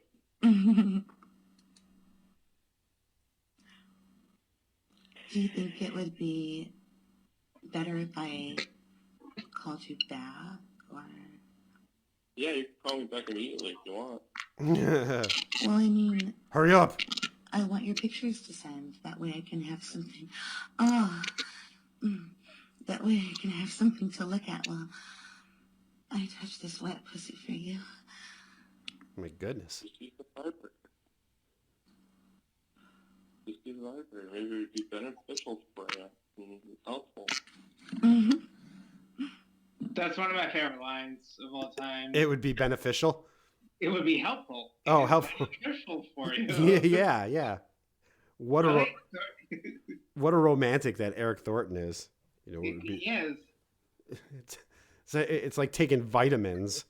Do you think it would be better if I called you back, or? Yeah, you can call me back immediately if you want. Well, I mean, hurry up. I want your pictures to send. That way I can have something. Oh, that way I can have something to look at while I touch this wet pussy for you. My goodness. Just use the vibrator. Just use the vibrator. Maybe it would be beneficial for you. Helpful. That's one of my favorite lines of all time. It would be beneficial. It would be helpful. Oh, helpful. Beneficial for you. Yeah. What a romantic that Eric Thornton is. You know, He is. It's like taking vitamins.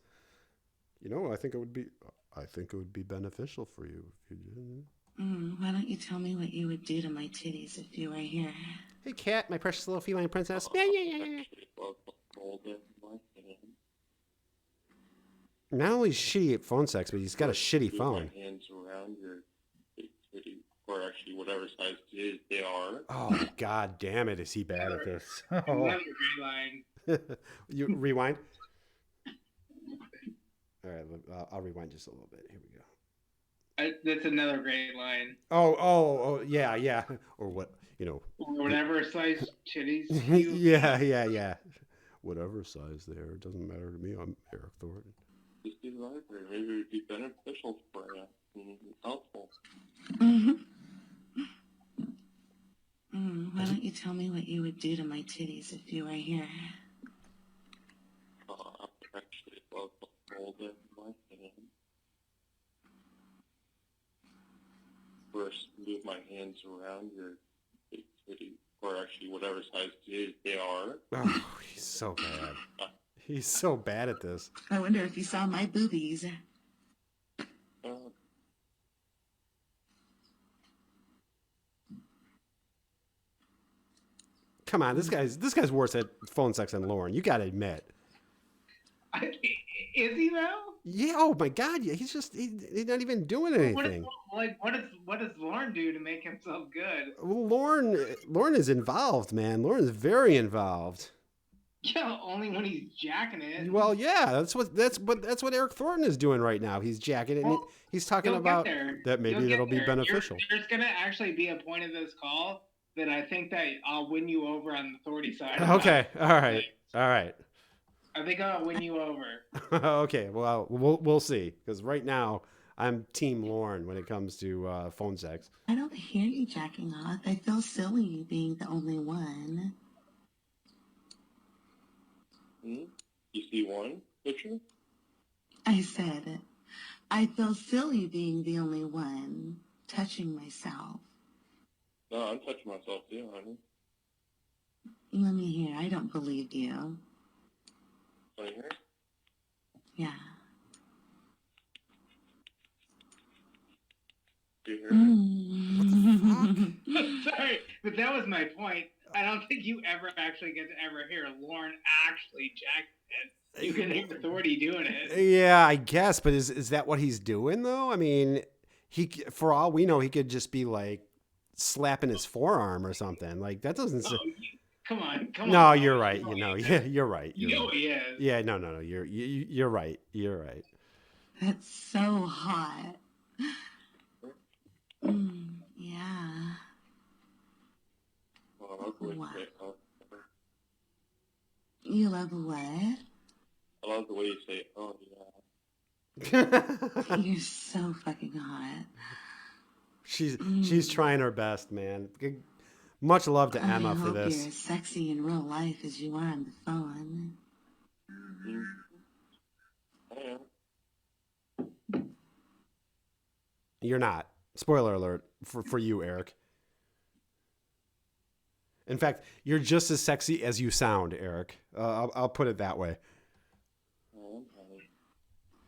You know, I think it would be beneficial for you if you did. Why don't you tell me what you would do to my titties if you were here? Hey, Cat, my precious little feline princess. Yeah. Not only is he shitty at phone sex, but he's got a shitty phone. My hands around your big titty, or actually whatever size they are. Oh, God damn it, is he bad at this? Another great line. You rewind? All right, I'll rewind just a little bit. Here we go. That's another great line. Oh, yeah. Or what, Or whatever size titties. Yeah. Whatever size they are, it doesn't matter to me. I'm Eric Thornton. Just use the vibrator. Maybe it would be beneficial for you. Helpful. Why don't you tell me what you would do to my titties if you were here? I actually love to hold it in my hand. First, move my hands around your big titty, or actually whatever size they are. Oh, he's so bad. He's so bad at this. I wonder if you saw my boobies. Come on, this guy's worse at phone sex than Lauren. You got to admit. Is he though? Yeah. Oh my God. Yeah. He's not even doing anything. What does Lorne do to make himself good? Well, Lorne is involved, man. Lorne is very involved. Yeah, only when he's jacking it. Well, yeah, that's what Eric Thornton is doing right now. He's jacking it. And Well, he's talking you'll about get there. that maybe You'll get that'll be there. beneficial. There's gonna actually be a point of this call that I think that I'll win you over on the authority side. Okay, all right. I think I'll win you over. Okay, well, we'll see. Because right now, I'm Team Lorne when it comes to phone sex. I don't hear you jacking off. I feel silly being the only one. You see one picture? I said, I feel silly being the only one touching myself. No, I'm touching myself too, honey. Let me hear. I don't believe you. Right here? Yeah. Do you hear Mm. Sorry, but that was my point. I don't think you ever actually get to ever hear Lorne actually jack it. You can hear authority doing it. Yeah, I guess, but is that what he's doing though? I mean, for all we know, he could just be like slapping his forearm or something. Like that doesn't. Come on. No, you're right. Yeah, you're right. He is. Yeah, no. You're right. You're right. That's so hot. Yeah. Well, I love the way you say oh. You love what? I love the way you say oh, yeah. You're so fucking hot. She's trying her best, man. Much love to Emma for this. You're as sexy in real life as you are on the phone. Yeah. You're not. Spoiler alert for you, Eric. In fact, you're just as sexy as you sound, Eric. I'll put it that way.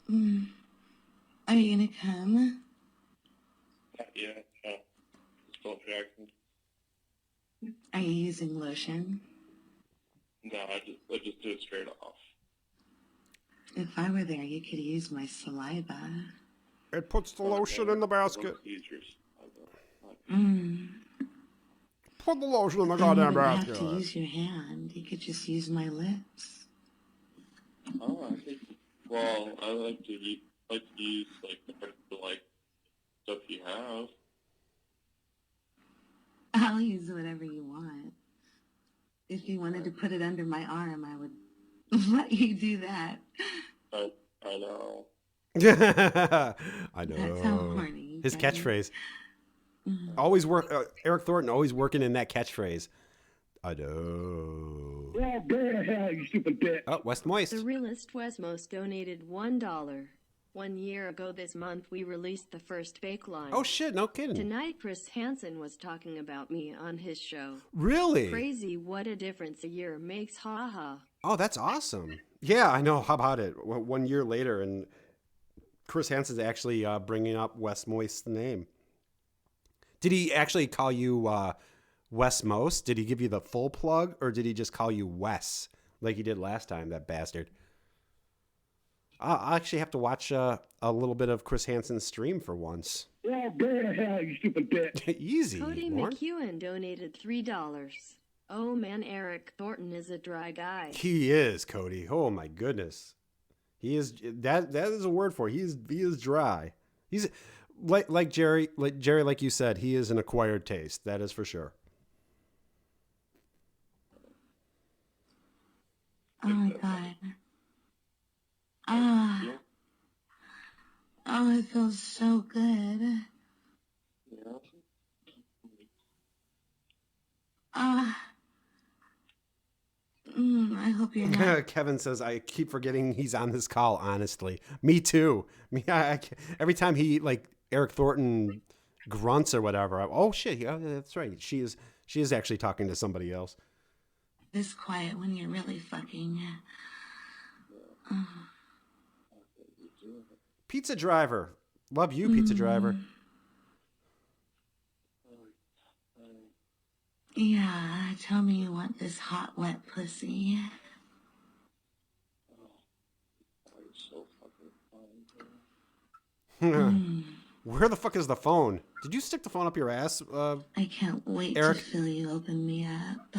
Are you gonna come? Yeah. Still Jackson. Are you using lotion? No, I just do it straight off. If I were there, you could use my saliva. It puts the lotion in the basket. Put the lotion in the goddamn basket. You wouldn't have to use your hand. You could just use my lips. Oh, I think. Well, I like to use like stuff you have. I'll use whatever you want. If you wanted to put it under my arm, I would let you do that. I know. I know. That's how horny. His catchphrase. Always work. Eric Thornton always working in that catchphrase. I know. Well, go to hell, you stupid bitch. Oh, West Moist. The realist Westmost donated $1. 1 year ago this month, we released the first fake line. Oh shit! No kidding. Tonight, Chris Hansen was talking about me on his show. Really? Crazy! What a difference a year makes. Ha ha. Oh, that's awesome. Yeah, I know. How about it? 1 year later, and Chris Hansen's actually bringing up West Moist's name. Did he actually call you West Most? Did he give you the full plug, or did he just call you Wes like he did last time? That bastard. I'll actually have to watch a little bit of Chris Hansen's stream for once. Well, go to hell, you stupid bitch. Easy. Cody Lorne. McEwen donated $3. Oh man, Eric Thornton is a dry guy. He is, Cody. Oh my goodness. He is that is a word for it. He is dry. He's like Jerry, like you said, he is an acquired taste. That is for sure. Oh my god. Oh, it feels so good. I hope you're not. Kevin says, I keep forgetting he's on this call, honestly. Me too. Every time he, like, Eric Thornton grunts or whatever, oh shit, that's right. She is actually talking to somebody else. This quiet when you're really fucking. Pizza driver. Love you, pizza driver. Yeah, tell me you want this hot, wet pussy. Where the fuck is the phone? Did you stick the phone up your ass? I can't wait Eric? to feel you open me up.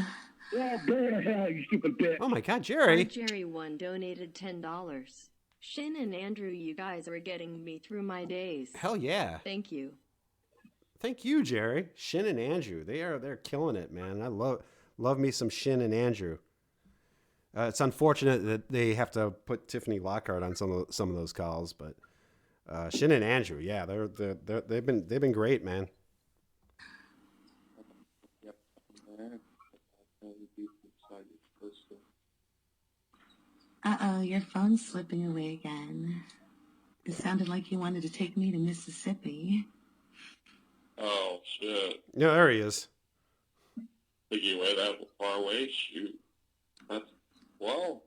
Well, go to hell, you stupid bitch. Oh my God, Jerry. HardJerry1 donated $10. Shin and Andrew, you guys are getting me through my days. Hell yeah. Thank you. Thank you, Jerry. Shin and Andrew. They're killing it, man. I love me some Shin and Andrew. It's unfortunate that they have to put Tiffany Lockhart on some of those calls, but Shin and Andrew, yeah, they've been great, man. Uh-oh, your phone's slipping away again. It sounded like you wanted to take me to Mississippi. Oh, shit. Yeah, there he is. Think you went that far away? Shoot. Well,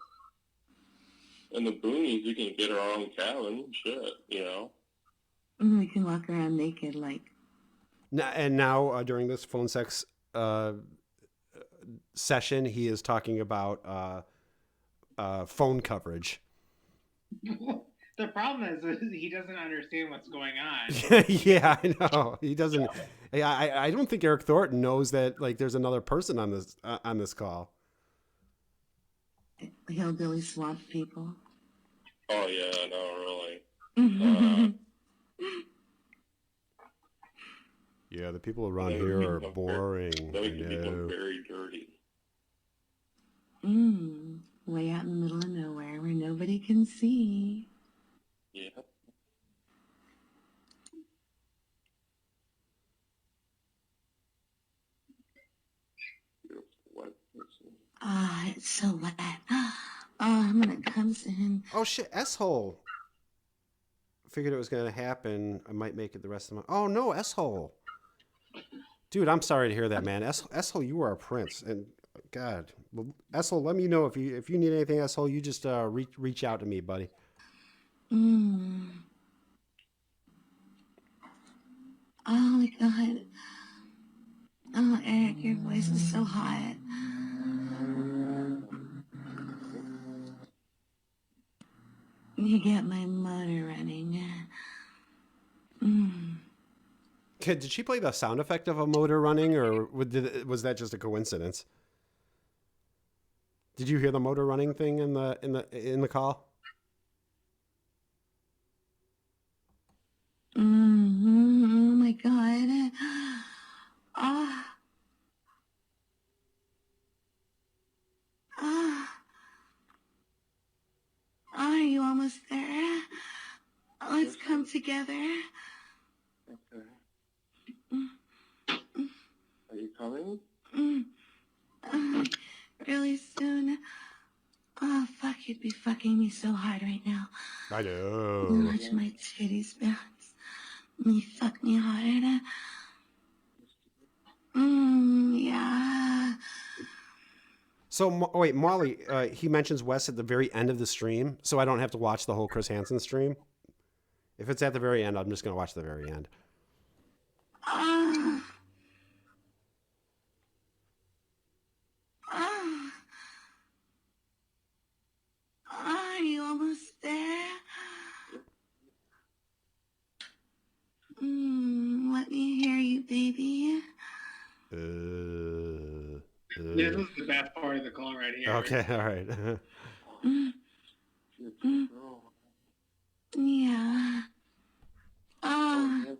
in the boonies, you can get our own cabin. Shit, you know. We can walk around naked like... Now, during this phone sex session, he is talking about phone coverage. The problem is he doesn't understand what's going on. Yeah, I know. He doesn't. I don't think Eric Thornton knows that like there's another person on this call. Hillbilly swamp people. Oh, yeah, no, really. Yeah, the people around here are boring. They can be very dirty. Way out in the middle of nowhere where nobody can see. Yeah. Ah, it's so wet. Oh, I'm gonna come soon. Oh shit, S-hole. Figured it was gonna happen. I might make it the rest of my. Oh no, S-hole. Dude, I'm sorry to hear that, man. S-hole, you are a prince, and God, well, S-hole, let me know if you need anything. S-hole, you just reach out to me, buddy. Oh my God. Oh, Eric, your voice is so hot. You get my motor running. Did she play the sound effect of a motor running, or was that just a coincidence? Did you hear the motor running thing in the call? Oh my God. Are you almost there? Let's come together. Okay. Are you coming? Really soon. Oh, fuck, you'd be fucking me so hard right now. I know. Watch my titties bounce. You fuck me hard. Yeah. So, wait, Molly, he mentions Wes at the very end of the stream, so I don't have to watch the whole Chris Hansen stream. If it's at the very end, I'm just going to watch the very end. Are you almost there? Let me hear you, baby. This is the best part of the call right here. Okay, all right. Yeah. Well,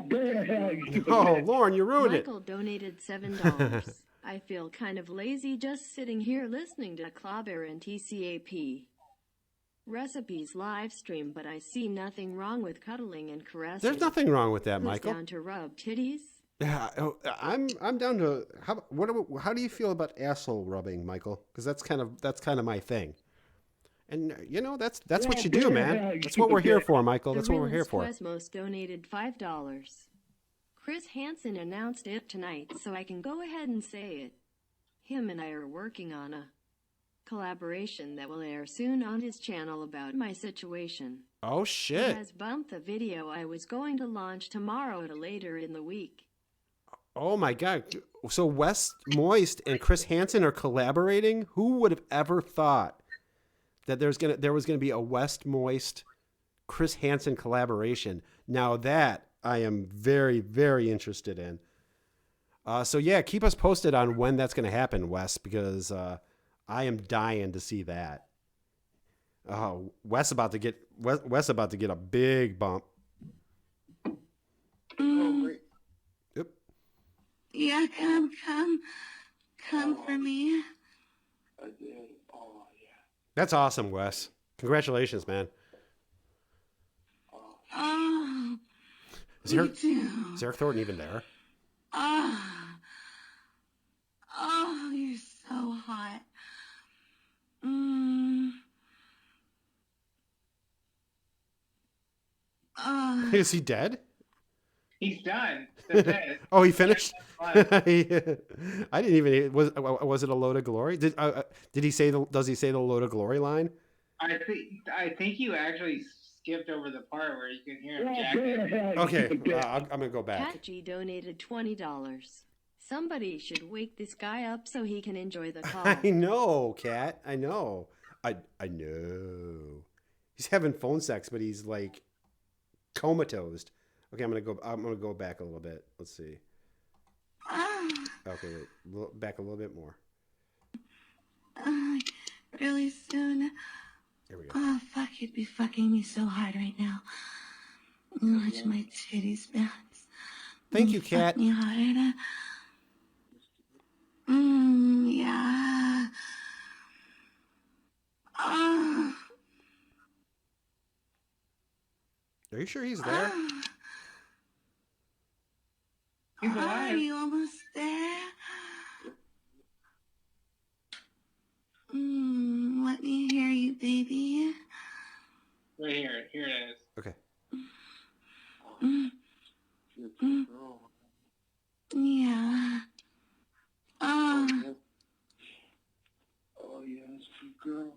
go to hell, you stupid Oh, bitch. Lauren, you ruined it. Michael donated $7. I feel kind of lazy just sitting here listening to Clobber and TCAP. Recipes live stream, but I see nothing wrong with cuddling and caressing. There's nothing wrong with that, Who's Michael. down to rub titties? Yeah, I'm down to how do you feel about asshole rubbing, Michael? Because that's kind of my thing. And you know that's what you do, man. That's what we're here for, Michael. That's what we're here for. Quesmos donated $5. Chris Hansen announced it tonight, so I can go ahead and say it. Him and I are working on a collaboration that will air soon on his channel about my situation. Oh He shit! has bumped the video I was going to launch tomorrow to later in the week. Oh my god! So Wes Moist and Chris Hansen are collaborating. Who would have ever thought that there was gonna be a Wes Moist Chris Hansen collaboration? Now that I am very, very interested in. So yeah, keep us posted on when that's going to happen, Wes, because I am dying to see that. Wes about to get a big bump. Yep. Yeah, come for me. I did. Oh, yeah. That's awesome, Wes. Congratulations, man. Oh, Is Eric Thornton even there? Oh, you're so hot. Is he dead? He's done. That's it. Oh, he finished. That's I didn't even. Was it a load of glory? Did he say does he say the load of glory line? I think you actually skipped over the part where you can hear him jack. Okay, I'm gonna go back. Cat G donated $20. Somebody should wake this guy up so he can enjoy the call. I know, Cat. I know. I know. He's having phone sex, but he's like comatose. Okay, I'm gonna go back a little bit. Let's see. Okay, wait. Back a little bit more. Really soon. Here we go. Oh, fuck, you'd be fucking me so hard right now. Watch my titties bounce. Thank you, Cat. Fuck me harder. Yeah. Are you sure he's there? He's alive. Are you almost there? Let me hear you, baby. Right here. Here it is. Okay. Yeah. Oh, yes, girl.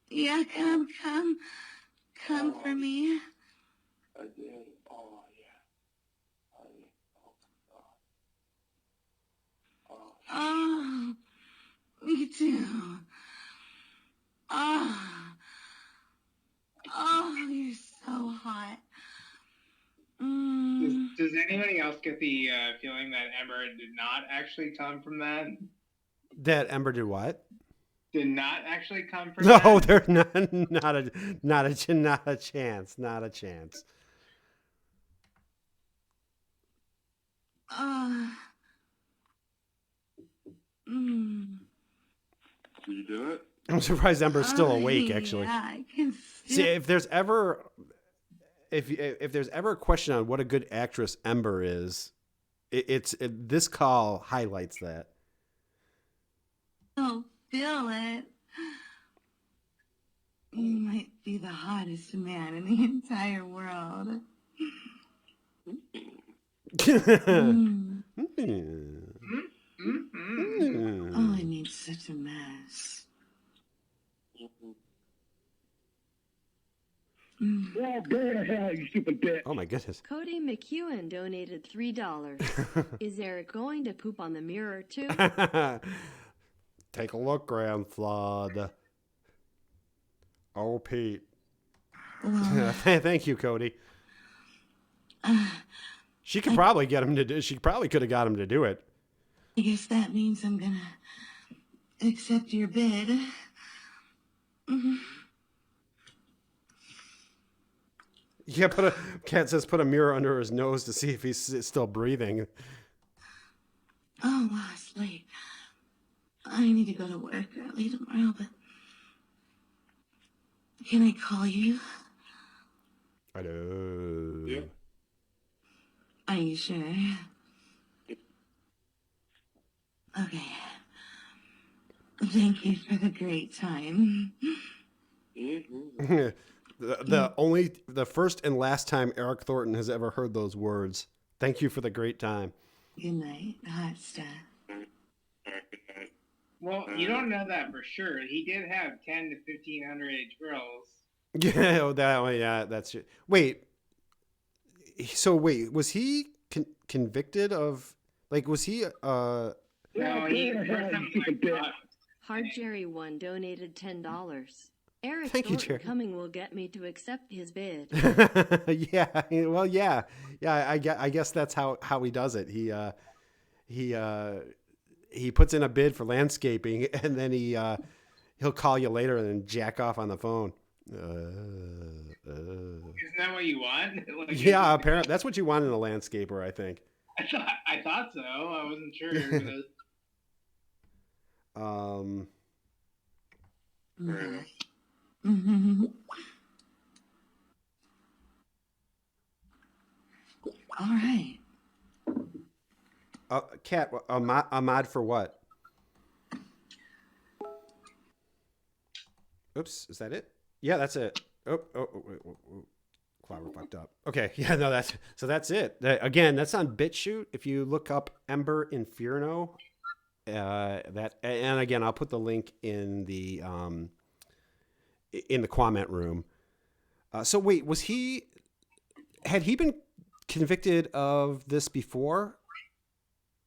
Yeah, come for me. I did. Oh, yeah. Oh, me too. Oh, you're so hot. Does anybody else get the feeling that Ember did not actually come from that? That Ember did what? Did not actually come from No, that? there's not a chance. Not a chance. Did you do it? I'm surprised Ember's still awake. Actually, Yeah, I can see if there's ever a question on what a good actress Ember is, this call highlights that. still feel it. You might be the hottest man in the entire world. Oh, I made such a mess. Well, go to hell, you stupid bitch. Oh my goodness. Cody McEwen donated $3. Is Eric going to poop on the mirror too? Take a look, Grand Flood. Oh, Pete. Well, Thank you, Cody. She could probably get him to do. She probably could have got him to do it. I guess that means I'm gonna accept your bid. Yeah, Cat says put a mirror under his nose to see if he's still breathing. Oh, wow, it's late. I need to go to work early tomorrow, but can I call you? I know. Yeah. Are you sure? Okay. Thank you for the great time. the first and last time Eric Thornton has ever heard those words. Thank you for the great time. Good night, hot stuff. Well, you don't know that for sure. He did have 10 to 15 underage girls. Yeah, that's it. Wait. So wait, was he convicted of was he No, he HardJerry 1 donated $10. Eric Thank you, Thornton Jerry. coming will get me to accept his bid. Yeah, well, yeah. I guess that's how he does it. he puts in a bid for landscaping, and then he'll call you later and then jack off on the phone. Isn't that what you want? Like, Yeah, apparently that's what you want in a landscaper, I think. I thought so. I wasn't sure. All right. Kat, a mod for what? Oops, is that it? Yeah, that's it. Oh, wait. Clover fucked up. Okay, yeah, no, that's it. Again, that's on BitChute. If you look up Ember Inferno, and again, I'll put the link in the comment room. So wait, had he been convicted of this before?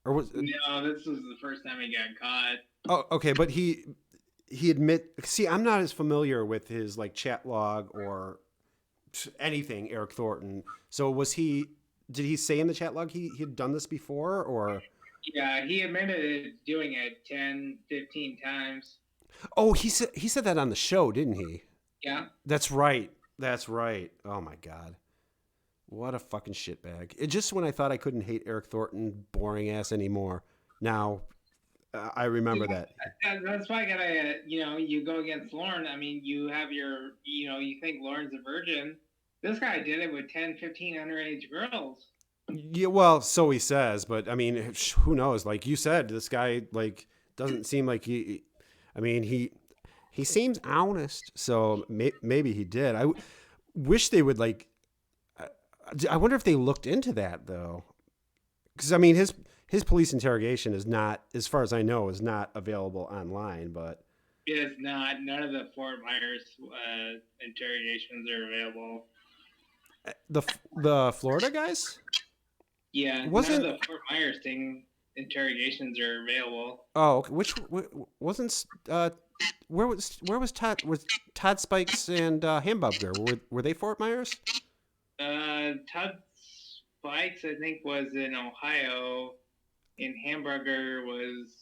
Or was No, this was the first time he got caught. Oh, okay, but he see, I'm not as familiar with his like chat log or anything, Eric Thornton. So did he say in the chat log he had done this before, or? Yeah, he admitted doing it 10, 15 times. Oh, he said that on the show, didn't he? Yeah. That's right. Oh my God. What a fucking shitbag. Just when I thought I couldn't hate Eric Thornton, boring ass anymore. Now, I remember that. That's why I gotta, you go against Lorne. I mean, you have you think Lorne's a virgin. This guy did it with 10, 15 underage girls. Yeah, well, so he says, but I mean, who knows? Like you said, this guy like doesn't seem like he seems honest. So maybe he did. I wish they would like. I wonder if they looked into that though, because I mean his police interrogation is not, as far as I know, is not available online. But it is not. None of the Fort Myers interrogations are available. The Florida guys? Yeah, none of the Fort Myers interrogations are available. Oh, wasn't where was Todd? Was Todd Spikes and Hamburger? Were they Fort Myers? Todd Spikes, I think, was in Ohio, and Hamburger was.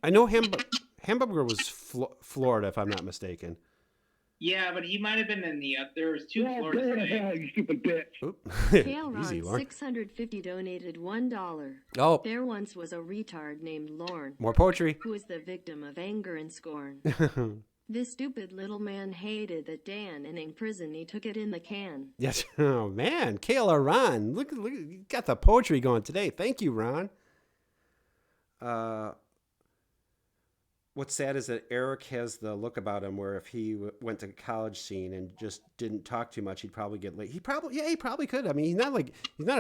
I know Hamburger was Florida, if I'm not mistaken. Yeah, but he might have been in there was two Florida states. You stupid bitch. Kale 650 donated $1. Oh. There once was a retard named Lorne. More poetry. Who was the victim of anger and scorn. This stupid little man hated that Dan, and in prison he took it in the can. Yes. Oh man, Kale Ron. Look, you got the poetry going today. Thank you, Ron. What's sad is that Eric has the look about him where if he went to the college scene and just didn't talk too much, he'd probably get late. He probably could. I mean, he's not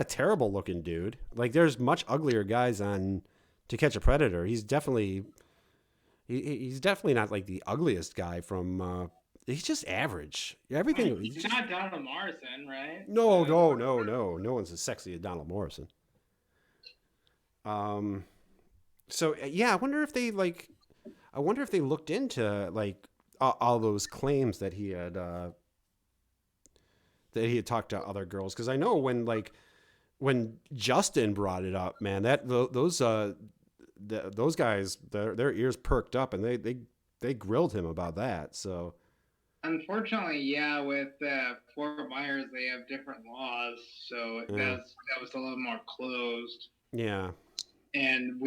a terrible looking dude. Like there's much uglier guys on To Catch a Predator. He's definitely not like the ugliest guy from. He's just average. Everything. He's not Donald Morrison, right? No. No one's as sexy as Donald Morrison. So yeah, I wonder if they looked into like all those claims that he had talked to other girls, because I know when Justin brought it up, man, that those guys, their ears perked up and they grilled him about that. So unfortunately, yeah, with Fort Myers they have different laws, so that was a little more closed. Yeah, and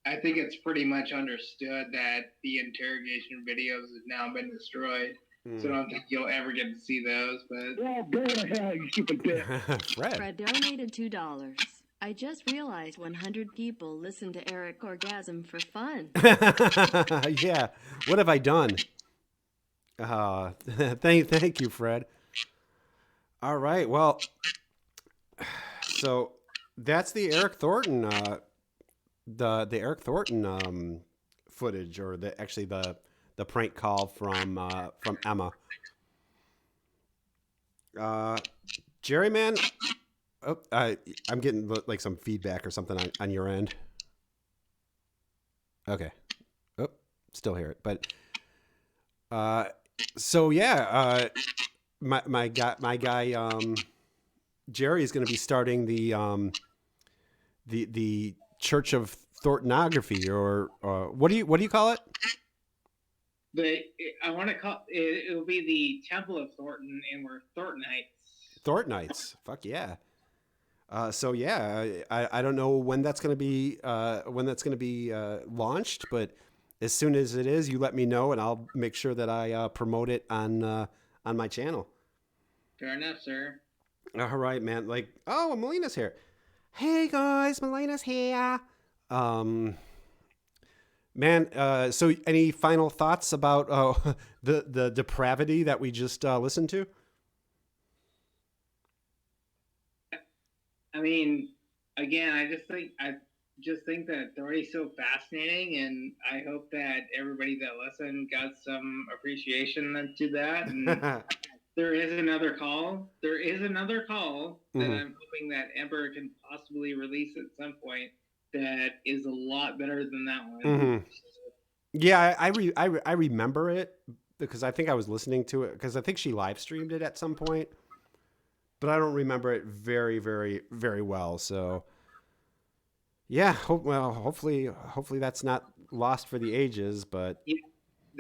I think it's pretty much understood that the interrogation videos have now been destroyed. So I don't think you'll ever get to see those. But go to hell, you stupid bitch. Fred donated $2. I just realized 100 people listen to Eric orgasm for fun. Yeah. What have I done? Thank you, Fred. All right. Well, so that's the Eric Thornton. The Eric Thornton footage, or the prank call from Emma. Jerry, man, I'm getting like some feedback or something on your end. Okay. Oh, still hear it, but so yeah, my guy Jerry is going to be starting the Church of Thorntonography, or what do you call it? I want to call it. It'll be the Temple of Thornton, and we're Thorntonites. Thorntonites. Fuck yeah. So yeah, I don't know when that's going to be launched, but as soon as it is, you let me know, and I'll make sure that I promote it on my channel. Fair enough, sir. All right, man. Like, oh, Melina's here. Hey guys, Melina's here. Man, so any final thoughts about the depravity that we just listened to? I mean, again, I just think that Authority's so fascinating, and I hope that everybody that listened got some appreciation to that. And there is another call. That I'm hoping that Ember can possibly release at some point. That is a lot better than that one. Mm-hmm. Yeah, I remember it because I think I was listening to it because I think she live streamed it at some point, but I don't remember it very, very, very well. So yeah, hopefully that's not lost for the ages. But yeah,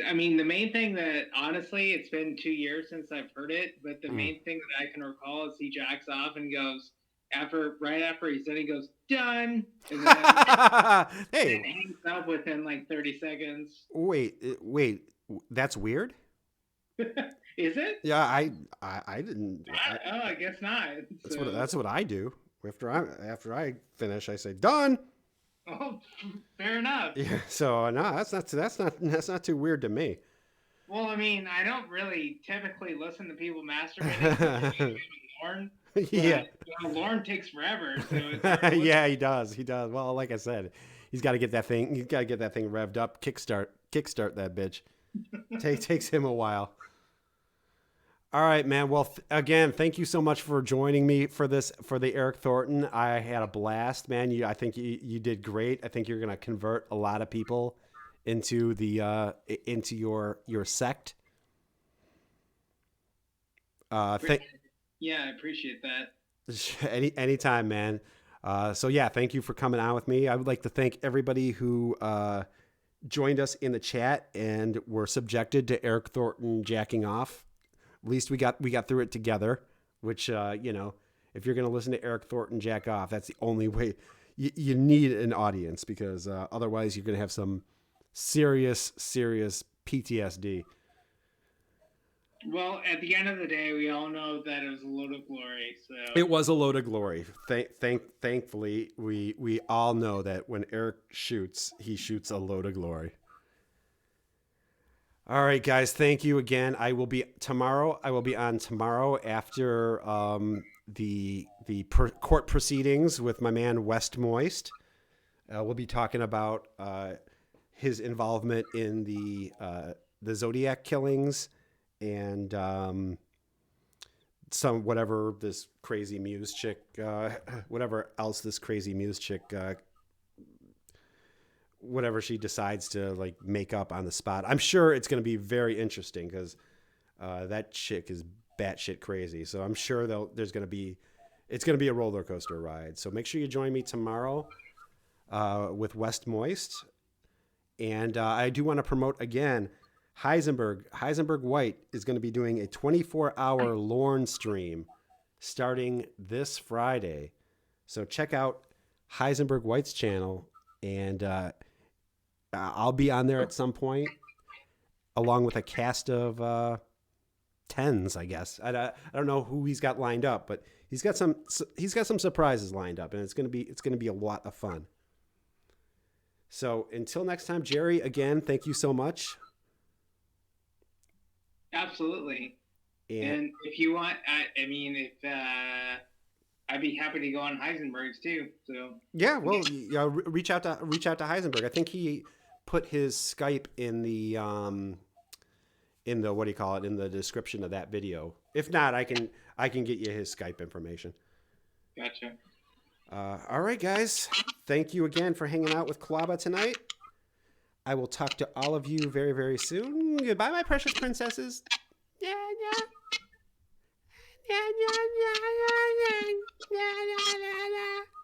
I mean, the main thing that honestly, it's been 2 years since I've heard it, but the main thing that I can recall is he jacks off and goes right after he's done, he goes done, and then hey, it hangs up within like 30 seconds. Wait, that's weird. Is it? Yeah, I didn't. I guess not. That's what I do. After I finish, I say done. Oh, fair enough. Yeah. So no, that's not too weird to me. Well, I mean, I don't really typically listen to people masturbating. Lorne. Yeah. Lorne takes forever. So yeah, he does. Well, like I said, he's got to get that thing revved up, kickstart that bitch. Takes him a while. All right, man. Well, again, thank you so much for joining me for the Eric Thornton. I had a blast, man. I think you did great. I think you're going to convert a lot of people into into your sect. Yeah, I appreciate that. Anytime, man. So yeah, thank you for coming on with me. I would like to thank everybody who joined us in the chat and were subjected to Eric Thornton jacking off. At least we got through it together, which, if you're going to listen to Eric Thornton jack off, that's the only way. You need an audience because otherwise you're going to have some serious PTSD. Well, at the end of the day, we all know that it was a load of glory. So it was a load of glory. Thankfully, we all know that when Eric shoots, he shoots a load of glory. All right, guys. Thank you again. I will be on tomorrow after the court proceedings with my man West Moist. We'll be talking about his involvement in the Zodiac killings and whatever this crazy muse chick, whatever else this crazy muse chick. Whatever she decides to like make up on the spot. I'm sure it's going to be very interesting because that chick is batshit crazy. So I'm sure it's going to be a roller coaster ride. So make sure you join me tomorrow with Moist. And I do want to promote again, Heisenberg White is going to be doing a 24-hour Lorne stream starting this Friday. So check out Heisenberg White's channel and I'll be on there at some point, along with a cast of tens, I guess. I don't know who he's got lined up, but he's got some surprises lined up, and it's gonna be a lot of fun. So until next time, Jerry, again, thank you so much. Absolutely. And if you want, I'd be happy to go on Heisenberg's too. So yeah, well, reach out to Heisenberg. I think he put his Skype in the what do you call it, in the description of that video. If not, I can get you his Skype information. Gotcha. All right, guys. Thank you again for hanging out with Klaba tonight. I will talk to all of you very, very soon. Goodbye, my precious princesses. Yeah. Yeah, yeah, yeah, yeah, yeah, yeah, yeah, yeah, yeah.